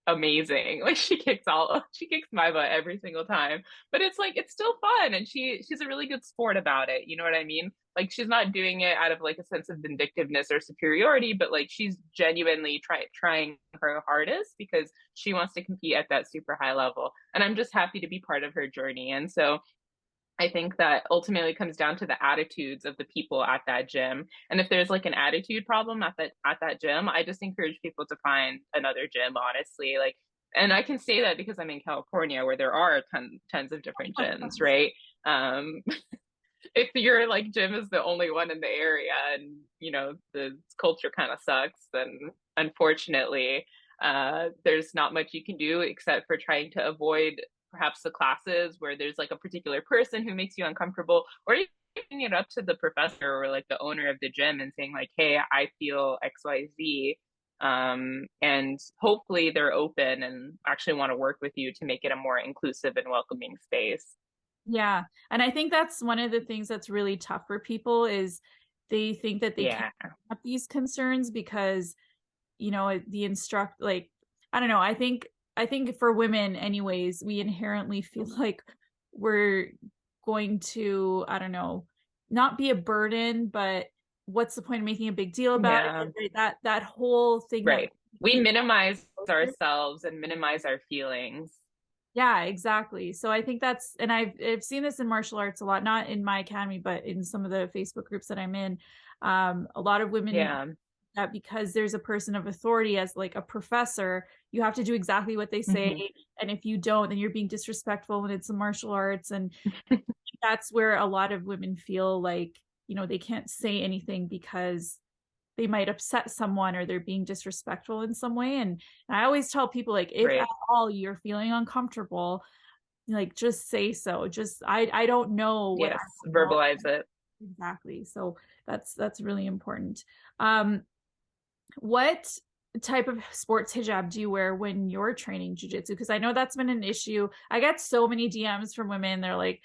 Speaker 3: amazing. Like she kicks my butt every single time. But it's like it's still fun and she's a really good sport about it. You know what I mean? Like she's not doing it out of like a sense of vindictiveness or superiority, but like she's genuinely trying her hardest because she wants to compete at that super high level. And I'm just happy to be part of her journey. And so I think that ultimately comes down to the attitudes of the people at that gym. And if there's like an attitude problem at that gym, I just encourage people to find another gym, honestly. Like, and I can say that because I'm in California where there are tons of different gyms, right? Um, if your like gym is the only one in the area and you know the culture kind of sucks, then unfortunately, there's not much you can do except for trying to avoid perhaps the classes where there's like a particular person who makes you uncomfortable, or even it up to the professor or like the owner of the gym and saying like, hey, I feel XYZ. And hopefully they're open and actually want to work with you to make it a more inclusive and welcoming space.
Speaker 2: Yeah. And I think that's one of the things that's really tough for people is they think that they can't have these concerns because, you know, the instruct, like, I don't know. I think for women anyways, we inherently feel like we're going to, I don't know, not be a burden, but what's the point of making a big deal about it? That whole thing.
Speaker 3: Right. We minimize ourselves and minimize our feelings.
Speaker 2: Yeah, exactly. So I think that's, and I've seen this in martial arts a lot, not in my academy, but in some of the Facebook groups that I'm in. A lot of women that because there's a person of authority as like a professor, you have to do exactly what they say. And if you don't, then you're being disrespectful when it's a martial arts. And that's where a lot of women feel like, you know, they can't say anything because they might upset someone or they're being disrespectful in some way. And I always tell people, like, if at all you're feeling uncomfortable, like, just say so. Just, I don't know what.
Speaker 3: Yes, verbalize it.
Speaker 2: Exactly. So that's really important. What type of sports hijab do you wear when you're training jiu-jitsu? Because I know that's been an issue. I get so many DMs from women. They're like,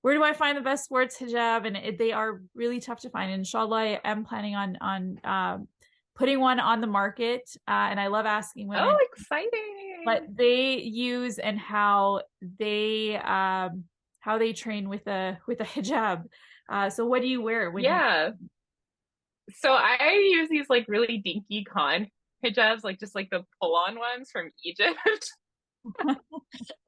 Speaker 2: where do I find the best sports hijab? And they are really tough to find. And inshallah, I am planning on putting one on the market. And I love asking women.
Speaker 3: Oh, exciting!
Speaker 2: What they use and how they train with a hijab. So what do you wear when
Speaker 3: So I use these like really dinky cotton hijabs, like just like the pull-on ones from Egypt.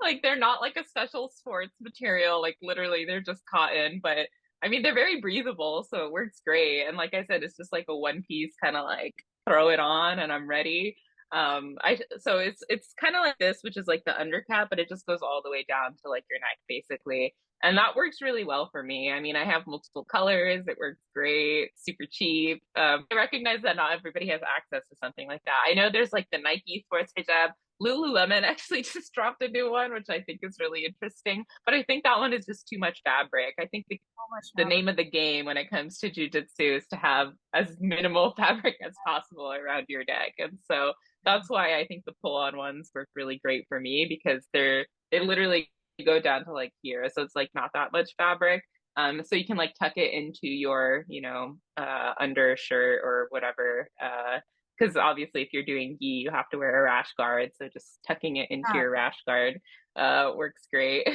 Speaker 3: Like they're not like a special sports material, like literally they're just cotton, but I mean they're very breathable, so it works great. And like I said, it's just like a one piece kind of like throw it on and I'm ready. So it's kind of like this, which is like the undercap, but it just goes all the way down to like your neck basically. And that works really well for me. I mean, I have multiple colors. It works great, super cheap. I recognize that not everybody has access to something like that. I know there's like the Nike sports hijab. Lululemon actually just dropped a new one, which I think is really interesting. But I think that one is just too much fabric. I think the name of the game when it comes to jiu-jitsu is to have as minimal fabric as possible around your neck. And so that's why I think the pull-on ones work really great for me because they literally go down to like here. So it's like not that much fabric. So you can like tuck it into your, undershirt or whatever. Because obviously if you're doing gi, you have to wear a rash guard. So just tucking it into your rash guard works great.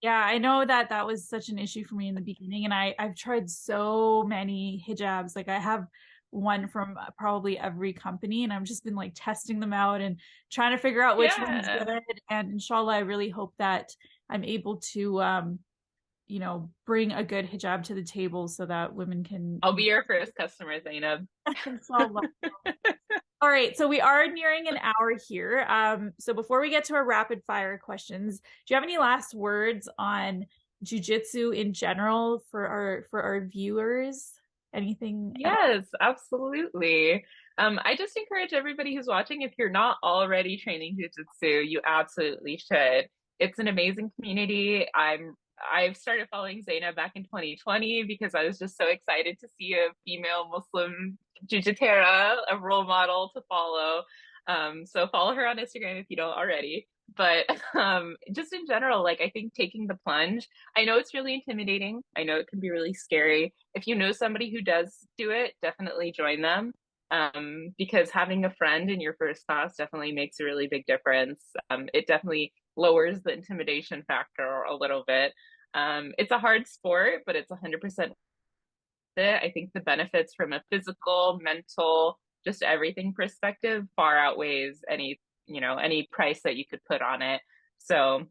Speaker 2: Yeah, I know that was such an issue for me in the beginning. And I've tried so many hijabs. Like I have one from probably every company and I've just been like testing them out and trying to figure out which one's good. And inshallah, I really hope that I'm able to bring a good hijab to the table so that women can.
Speaker 3: I'll be your first customer, Zenab.
Speaker 2: Inshallah. All right, so we are nearing an hour here. So before we get to our rapid fire questions, do you have any last words on jiu-jitsu in general for our viewers? Anything?
Speaker 3: Yes, absolutely. I just encourage everybody who's watching, if you're not already training jiu-jitsu, you absolutely should. It's an amazing community. I've started following Zenab back in 2020 because I was just so excited to see a female Muslim jiu-jitera, a role model to follow. So follow her on Instagram if you don't already. But just in general, like I think taking the plunge, I know it's really intimidating. I know it can be really scary. If you know somebody who does do it, definitely join them. Because having a friend in your first class definitely makes a really big difference. It definitely lowers the intimidation factor a little bit. It's a hard sport, but it's 100% it. I think the benefits from a physical, mental, just everything perspective far outweighs any price that you could put on it. So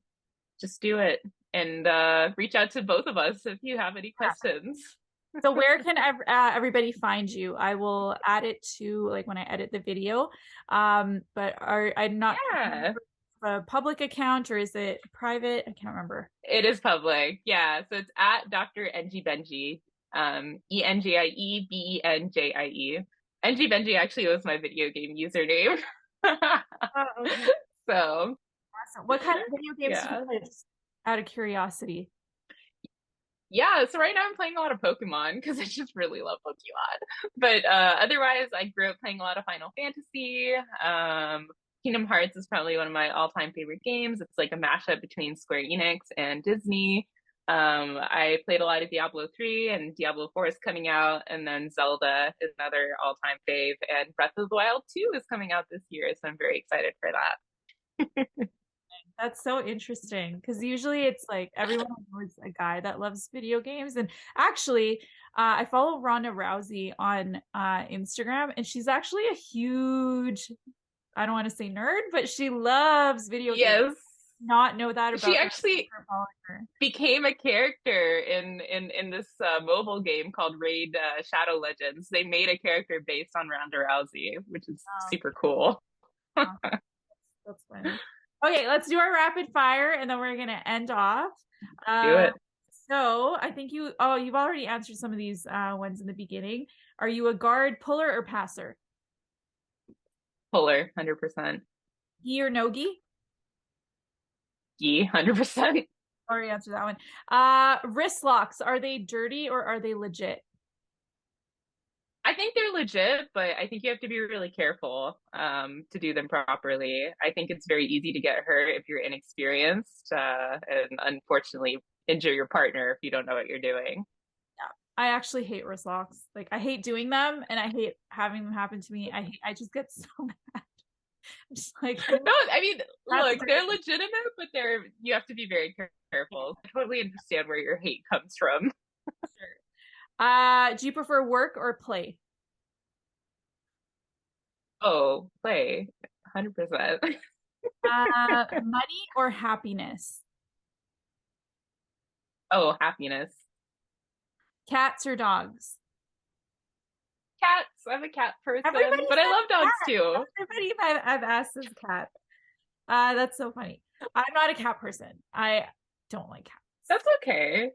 Speaker 3: just do it and reach out to both of us if you have any questions.
Speaker 2: So where can everybody find you? I will add it to like when I edit the video. But I'm not a public account or is it private? I can't remember.
Speaker 3: It is public. Yeah. So it's at Dr. Engie Benji, ENGIE BENJIE. Engie Benji actually was my video game username.
Speaker 2: Oh, okay.
Speaker 3: So,
Speaker 2: Awesome. What kind of video games do you
Speaker 3: yeah.
Speaker 2: play? Just out of curiosity.
Speaker 3: Yeah, so right now I'm playing a lot of Pokemon because I just really love Pokemon. But otherwise, I grew up playing a lot of Final Fantasy. Kingdom Hearts is probably one of my all-time favorite games. It's like a mashup between Square Enix and Disney. I played a lot of Diablo 3 and Diablo 4 is coming out, and then Zelda is another all-time fave, and Breath of the Wild 2 is coming out this year, so I'm very excited for that.
Speaker 2: That's so interesting because usually it's like everyone knows a guy that loves video games. And actually, I follow Ronda Rousey on Instagram, and she's actually a huge, I don't want to say nerd, but she loves video games.
Speaker 3: Yes.
Speaker 2: Not know that about
Speaker 3: She
Speaker 2: her.
Speaker 3: actually became a character in this mobile game called Raid Shadow Legends. They made a character based on Ronda Rousey, which is super cool.
Speaker 2: That's funny. Okay, let's do our rapid fire and then we're gonna end off.
Speaker 3: Do it.
Speaker 2: So I think you've already answered some of these ones in the beginning. Are you a guard, puller, or passer?
Speaker 3: Puller, 100%.
Speaker 2: Gi or no gi?
Speaker 3: Gi, 100%.
Speaker 2: Already answered that one. Wrist locks, are they dirty or are they legit?
Speaker 3: I think they're legit, but I think you have to be really careful to do them properly. I think it's very easy to get hurt if you're inexperienced, and unfortunately injure your partner if you don't know what you're doing.
Speaker 2: Yeah, I actually hate wrist locks. Like I hate doing them, and I hate having them happen to me. I just get so mad. I'm just like,
Speaker 3: no, I mean, look, they're legitimate, but you have to be very careful. I totally understand where your hate comes from.
Speaker 2: Sure. Do you prefer work or play?
Speaker 3: Oh, play, 100%.
Speaker 2: Money or happiness?
Speaker 3: Oh, happiness.
Speaker 2: Cats or dogs?
Speaker 3: Cats. I'm a cat person, but I love dogs too.
Speaker 2: Everybody I've asked is cat. That's so funny. I'm not a cat person. I don't like cats.
Speaker 3: That's okay.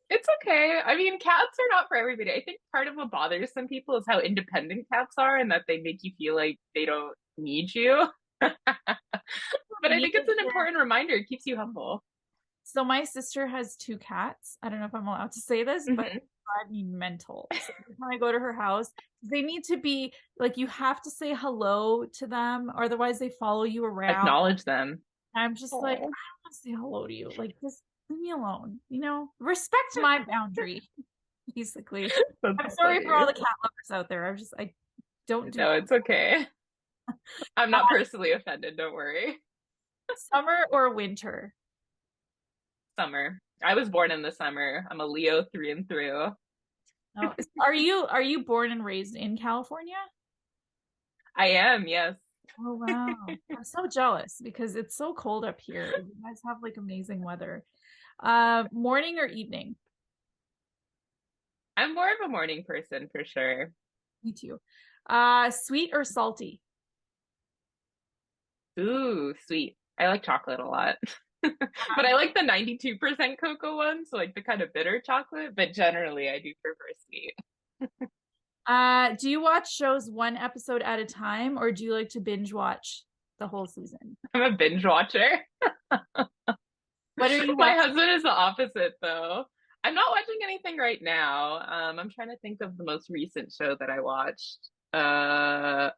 Speaker 3: It's okay. I mean, cats are not for everybody. I think part of what bothers some people is how independent cats are and that they make you feel like they don't need you. But I think it's an important reminder. It keeps you humble.
Speaker 2: So my sister has 2 cats. I don't know if I'm allowed to say this, but they drive me mental. So when I go to her house, they need to be like, you have to say hello to them, or otherwise they follow you around.
Speaker 3: Acknowledge them.
Speaker 2: I'm just like, I don't want to say hello to you. Like, just leave me alone. Respect my boundary. Basically, I'm sorry for all the cat lovers out there. I don't do.
Speaker 3: No, it's okay. I'm not personally offended. Don't worry.
Speaker 2: Summer or winter?
Speaker 3: Summer. I was born in the summer. I'm a Leo through and through.
Speaker 2: Oh, are you born and raised in California?
Speaker 3: I am, yes.
Speaker 2: Oh wow. I'm so jealous because it's so cold up here. You guys have like amazing weather. Morning or evening?
Speaker 3: I'm more of a morning person for sure.
Speaker 2: Me too. Sweet or salty?
Speaker 3: Ooh, sweet. I like chocolate a lot. But I like the 92% cocoa one, so like the kind of bitter chocolate, but generally I do prefer sweet.
Speaker 2: Do you watch shows one episode at a time, or do you like to binge watch the whole season?
Speaker 3: I'm a binge watcher.
Speaker 2: What are you watching?
Speaker 3: My husband is the opposite though. I'm not watching anything right now. I'm trying to think of the most recent show that I watched.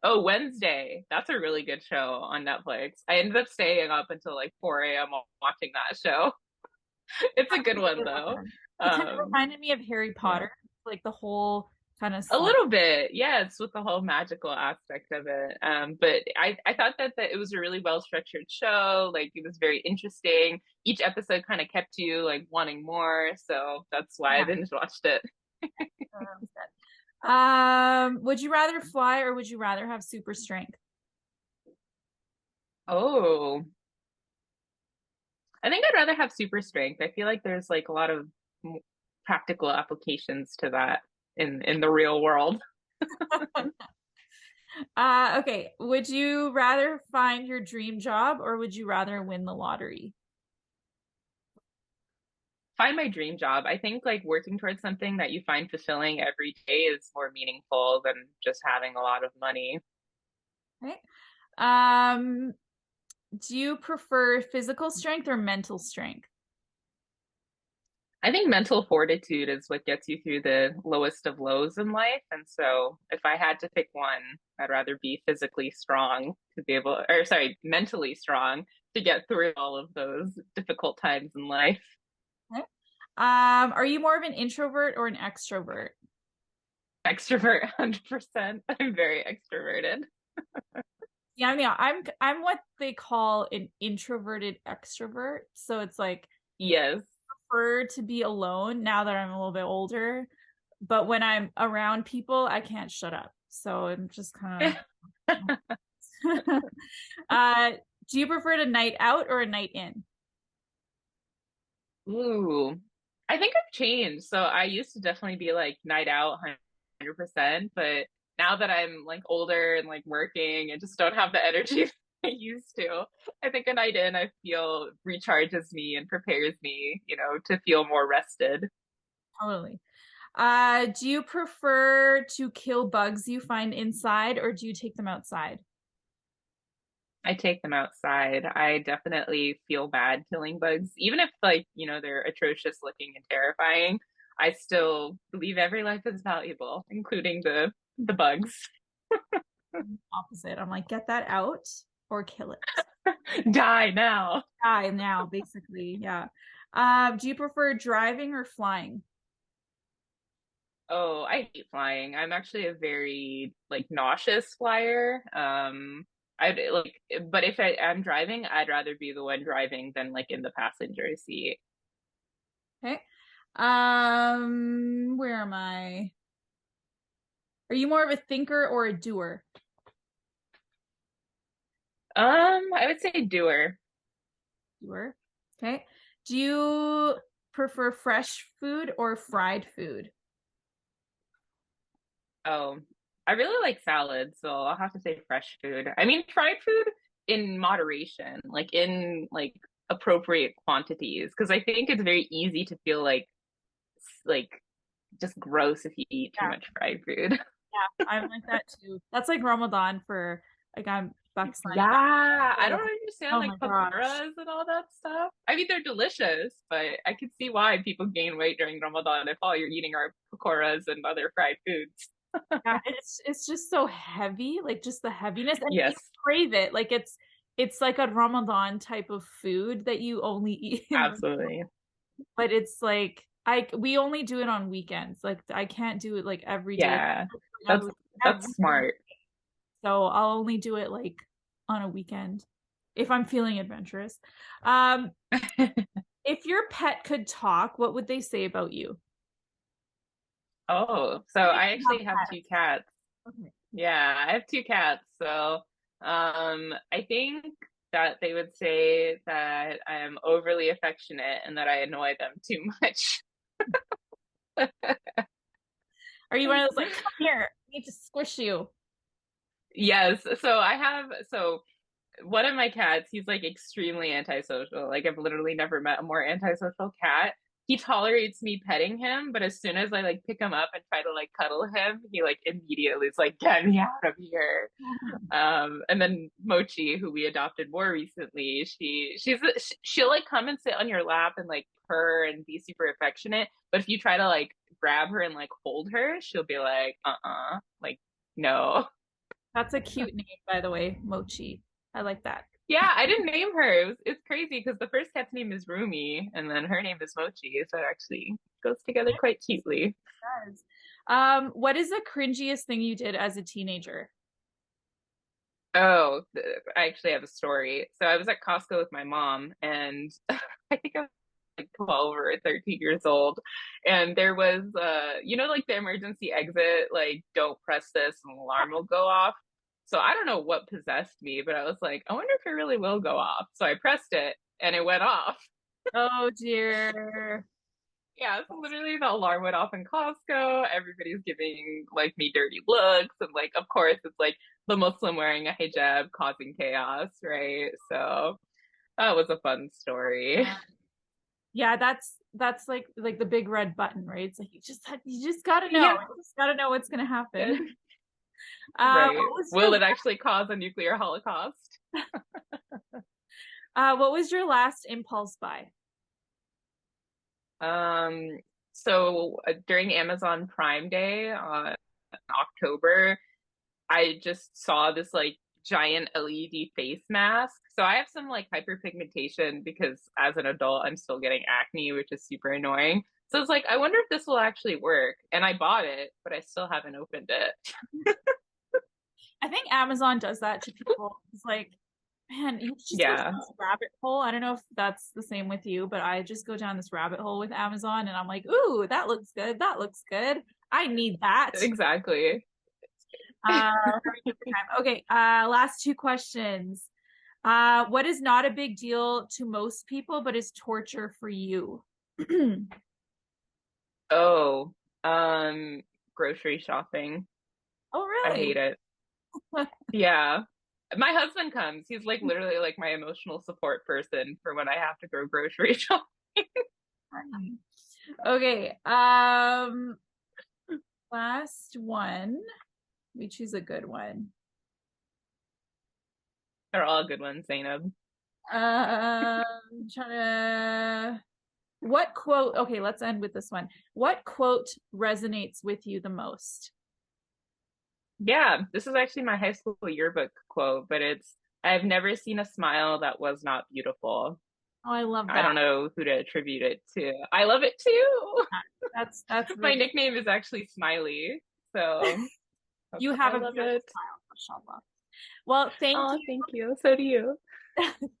Speaker 3: Wednesday. That's a really good show on Netflix. I ended up staying up until like 4 a.m. watching that show. It's a good one though.
Speaker 2: It kind of reminded me of Harry Potter, like the whole kind of
Speaker 3: a little bit, yes, with the whole magical aspect of it. But I thought that it was a really well structured show. Like it was very interesting. Each episode kind of kept you like wanting more, so that's why I binge watched it.
Speaker 2: Would you rather fly or would you rather have super strength?
Speaker 3: Oh, I think I'd rather have super strength. I feel like there's like a lot of practical applications to that in the real world.
Speaker 2: Okay. Would you rather find your dream job or would you rather win the lottery?
Speaker 3: find my dream job. I think like working towards something that you find fulfilling every day is more meaningful than just having a lot of money.
Speaker 2: Okay. Um, do you prefer physical strength or mental strength?
Speaker 3: I think mental fortitude is what gets you through the lowest of lows in life. And so if I had to pick one, I'd rather be physically strong to be able, or sorry, mentally strong to get through all of those difficult times in life.
Speaker 2: Okay. Are you more of an introvert or an extrovert?
Speaker 3: Extrovert 100%. I'm very extroverted.
Speaker 2: Yeah, I mean, I'm what they call an introverted extrovert. So it's like
Speaker 3: Yes.
Speaker 2: prefer to be alone now that I'm a little bit older, but when I'm around people, I can't shut up. So I'm just kind of do you prefer a night out or a night in?
Speaker 3: Ooh, I think I've changed. So I used to definitely be like night out 100%, but now that I'm like older and like working and just don't have the energy I used to, I think a night in I feel recharges me and prepares me, to feel more rested.
Speaker 2: Totally. Do you prefer to kill bugs you find inside or do you take them outside?
Speaker 3: I take them outside. I definitely feel bad killing bugs, even if like, they're atrocious looking and terrifying. I still believe every life is valuable, including the bugs.
Speaker 2: Opposite. I'm like, get that out or kill it.
Speaker 3: Die now.
Speaker 2: Die now, basically. Yeah. Do you prefer driving or flying?
Speaker 3: Oh, I hate flying. I'm actually a very like nauseous flyer. I'd like, but if I'm driving, I'd rather be the one driving than like in the passenger seat.
Speaker 2: Okay. Where am I? Are you more of a thinker or a doer?
Speaker 3: I would say doer.
Speaker 2: Doer. Okay. Do you prefer fresh food or fried food?
Speaker 3: Oh, I really like salad, so I'll have to say fresh food. I mean, fried food in moderation, like in like appropriate quantities, because I think it's very easy to feel like just gross if you eat too
Speaker 2: Yeah.
Speaker 3: much fried food.
Speaker 2: Yeah, I'm like that too. That's like Ramadan for like I'm Pakistani.
Speaker 3: Yeah, I
Speaker 2: Oh
Speaker 3: don't understand
Speaker 2: oh
Speaker 3: like
Speaker 2: my gosh.
Speaker 3: pakoras and all that stuff. I mean, they're delicious, but I can see why people gain weight during Ramadan if all you're eating are pakoras and other fried foods.
Speaker 2: Yeah, it's just so heavy, like just the heaviness, and you
Speaker 3: Yes,
Speaker 2: crave it. Like it's like a Ramadan type of food that you only eat in,
Speaker 3: absolutely.
Speaker 2: but it's like we only do it on weekends. Like I can't do it like every day.
Speaker 3: Yeah, that's
Speaker 2: Every,
Speaker 3: that's
Speaker 2: every
Speaker 3: smart.
Speaker 2: So I'll only do it like on a weekend if I'm feeling adventurous. Um, if your pet could talk, what would they say about you?
Speaker 3: Oh, so
Speaker 2: I think
Speaker 3: I
Speaker 2: you
Speaker 3: actually have
Speaker 2: have
Speaker 3: two cats.
Speaker 2: pets. Okay.
Speaker 3: Yeah, I have two cats. So, I think that they would say that I am overly affectionate and that I annoy them too much.
Speaker 2: Are you one of those like, come here, I need to squish you?
Speaker 3: Yes. So one of my cats, he's like extremely antisocial. Like I've literally never met a more antisocial cat. He tolerates me petting him, but as soon as I like pick him up and try to like cuddle him, he like immediately is like, get me out of here. And then Mochi, who we adopted more recently, she'll like come and sit on your lap and like purr and be super affectionate. But if you try to like grab her and like hold her, she'll be like, like no.
Speaker 2: That's a cute name, by the way, Mochi. I like that.
Speaker 3: Yeah, I didn't name her. It's crazy because the first cat's name is Rumi, and then her name is Mochi, so it actually goes together quite cutely.
Speaker 2: Yes. What is the cringiest thing you did as a teenager?
Speaker 3: Oh, I actually have a story. So I was at Costco with my mom, and I think I was like 12 or 13 years old, and there was like the emergency exit, like don't press this and the alarm will go off. So I don't know what possessed me, but I was like, I wonder if it really will go off. So I pressed it and it went off.
Speaker 2: Oh dear.
Speaker 3: Yeah, so literally the alarm went off in Costco. Everybody's giving like me dirty looks, and like, of course, it's like the Muslim wearing a hijab causing chaos, right? So that was a fun story.
Speaker 2: Yeah, that's like the big red button, right? It's like you just gotta know.
Speaker 3: Yeah.
Speaker 2: You just gotta know what's gonna happen.
Speaker 3: Right.
Speaker 2: What was
Speaker 3: Will it actually cause a nuclear holocaust?
Speaker 2: what was your last impulse buy?
Speaker 3: So during Amazon Prime Day in October, I just saw this like giant LED face mask. So I have some like hyperpigmentation because as an adult, I'm still getting acne, which is super annoying. So it's like, I wonder if this will actually work. And I bought it, but I still haven't opened it.
Speaker 2: I think Amazon does that to people. It's like, man, you just go down this rabbit hole. I don't know if that's the same with you, but I just go down this rabbit hole with Amazon and I'm like, ooh, that looks good. That looks good. I need that.
Speaker 3: Exactly.
Speaker 2: Okay, last two questions. What is not a big deal to most people, but is torture for you?
Speaker 3: Oh, grocery shopping.
Speaker 2: Oh,
Speaker 3: I
Speaker 2: really?
Speaker 3: hate it. Yeah. My husband comes. He's like literally like my emotional support person for when I have to go grocery shopping.
Speaker 2: Okay, last one. We choose a good one.
Speaker 3: They're all good ones, Zenab.
Speaker 2: What quote? Okay, let's end with this one. What quote resonates with you the most?
Speaker 3: Yeah, this is actually my high school yearbook quote, but it's, I've never seen a smile that was not beautiful.
Speaker 2: Oh, I love that.
Speaker 3: I don't know who to attribute it to. I love it too.
Speaker 2: That's
Speaker 3: My nickname is actually Smiley. So
Speaker 2: you have a
Speaker 3: love
Speaker 2: beautiful
Speaker 3: it.
Speaker 2: smile, mashallah. Well, thank you.
Speaker 3: Thank you. So do you.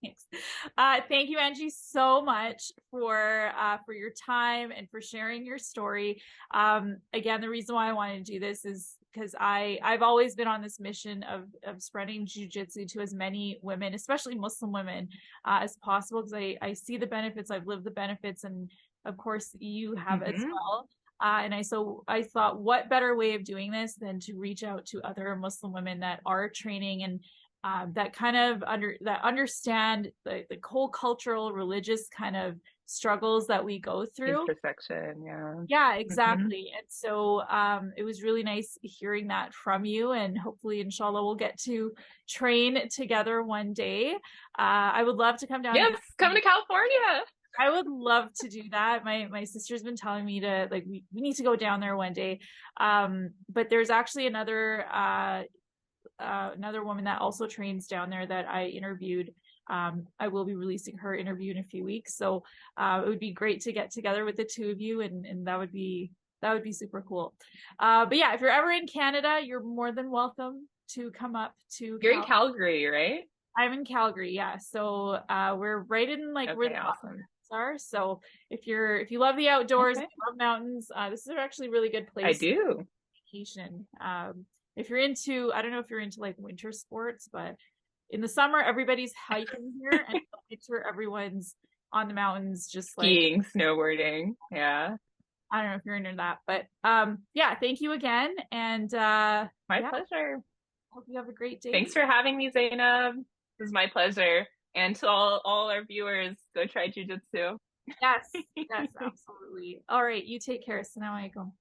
Speaker 2: Thanks. Thank you, Engie, so much for your time and for sharing your story. Again, the reason why I wanted to do this is because I've always been on this mission of spreading jiu-jitsu to as many women, especially Muslim women, as possible, because I see the benefits, I've lived the benefits, and of course you have as well. And I thought, what better way of doing this than to reach out to other Muslim women that are training and that kind of understand the whole cultural, religious kind of struggles that we go through.
Speaker 3: Intersection,
Speaker 2: yeah, exactly. And so it was really nice hearing that from you, and hopefully inshallah we'll get to train together one day. I would love to come down.
Speaker 3: Yes, come to California.
Speaker 2: I would love to do that. My sister's been telling me to, like, we need to go down there one day. But there's actually another woman that also trains down there that I interviewed. I will be releasing her interview in a few weeks. So it would be great to get together with the two of you, and that would be super cool. But yeah, if you're ever in Canada, you're more than welcome to come up to.
Speaker 3: You're in Calgary, right?
Speaker 2: I'm in Calgary, yeah. So we're right in like where the mountains are. So if you love the outdoors, if you love mountains, this is actually a really good place.
Speaker 3: I do.
Speaker 2: Vacation. If you're into, I don't know if you're into like winter sports, but in the summer everybody's hiking here, and in the winter everyone's on the mountains, just like
Speaker 3: skiing, snowboarding. Yeah.
Speaker 2: I don't know if you're into that, but yeah, thank you again, and
Speaker 3: my pleasure.
Speaker 2: Hope you have a great day.
Speaker 3: Thanks for having me, Zenab. This is my pleasure. And to all our viewers, go try jiu-jitsu.
Speaker 2: Yes, absolutely. All right, you take care. Assalamu alaikum.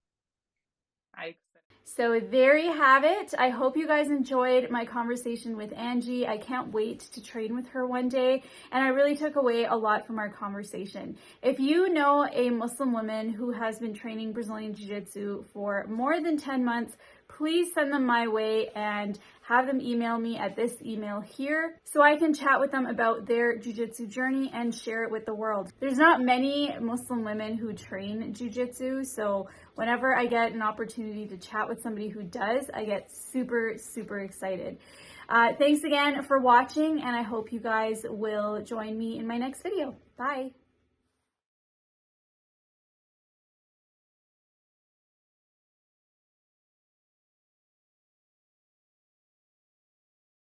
Speaker 2: So there you have it. I hope you guys enjoyed my conversation with Engie. I can't wait to train with her one day, and I really took away a lot from our conversation. If you know a Muslim woman who has been training Brazilian Jiu-Jitsu for more than 10 months, please send them my way and have them email me at this email here so I can chat with them about their jiu-jitsu journey and share it with the world. There's not many Muslim women who train jiu-jitsu, so whenever I get an opportunity to chat with somebody who does, I get super, super excited. Thanks again for watching, and I hope you guys will join me in my next video. Bye.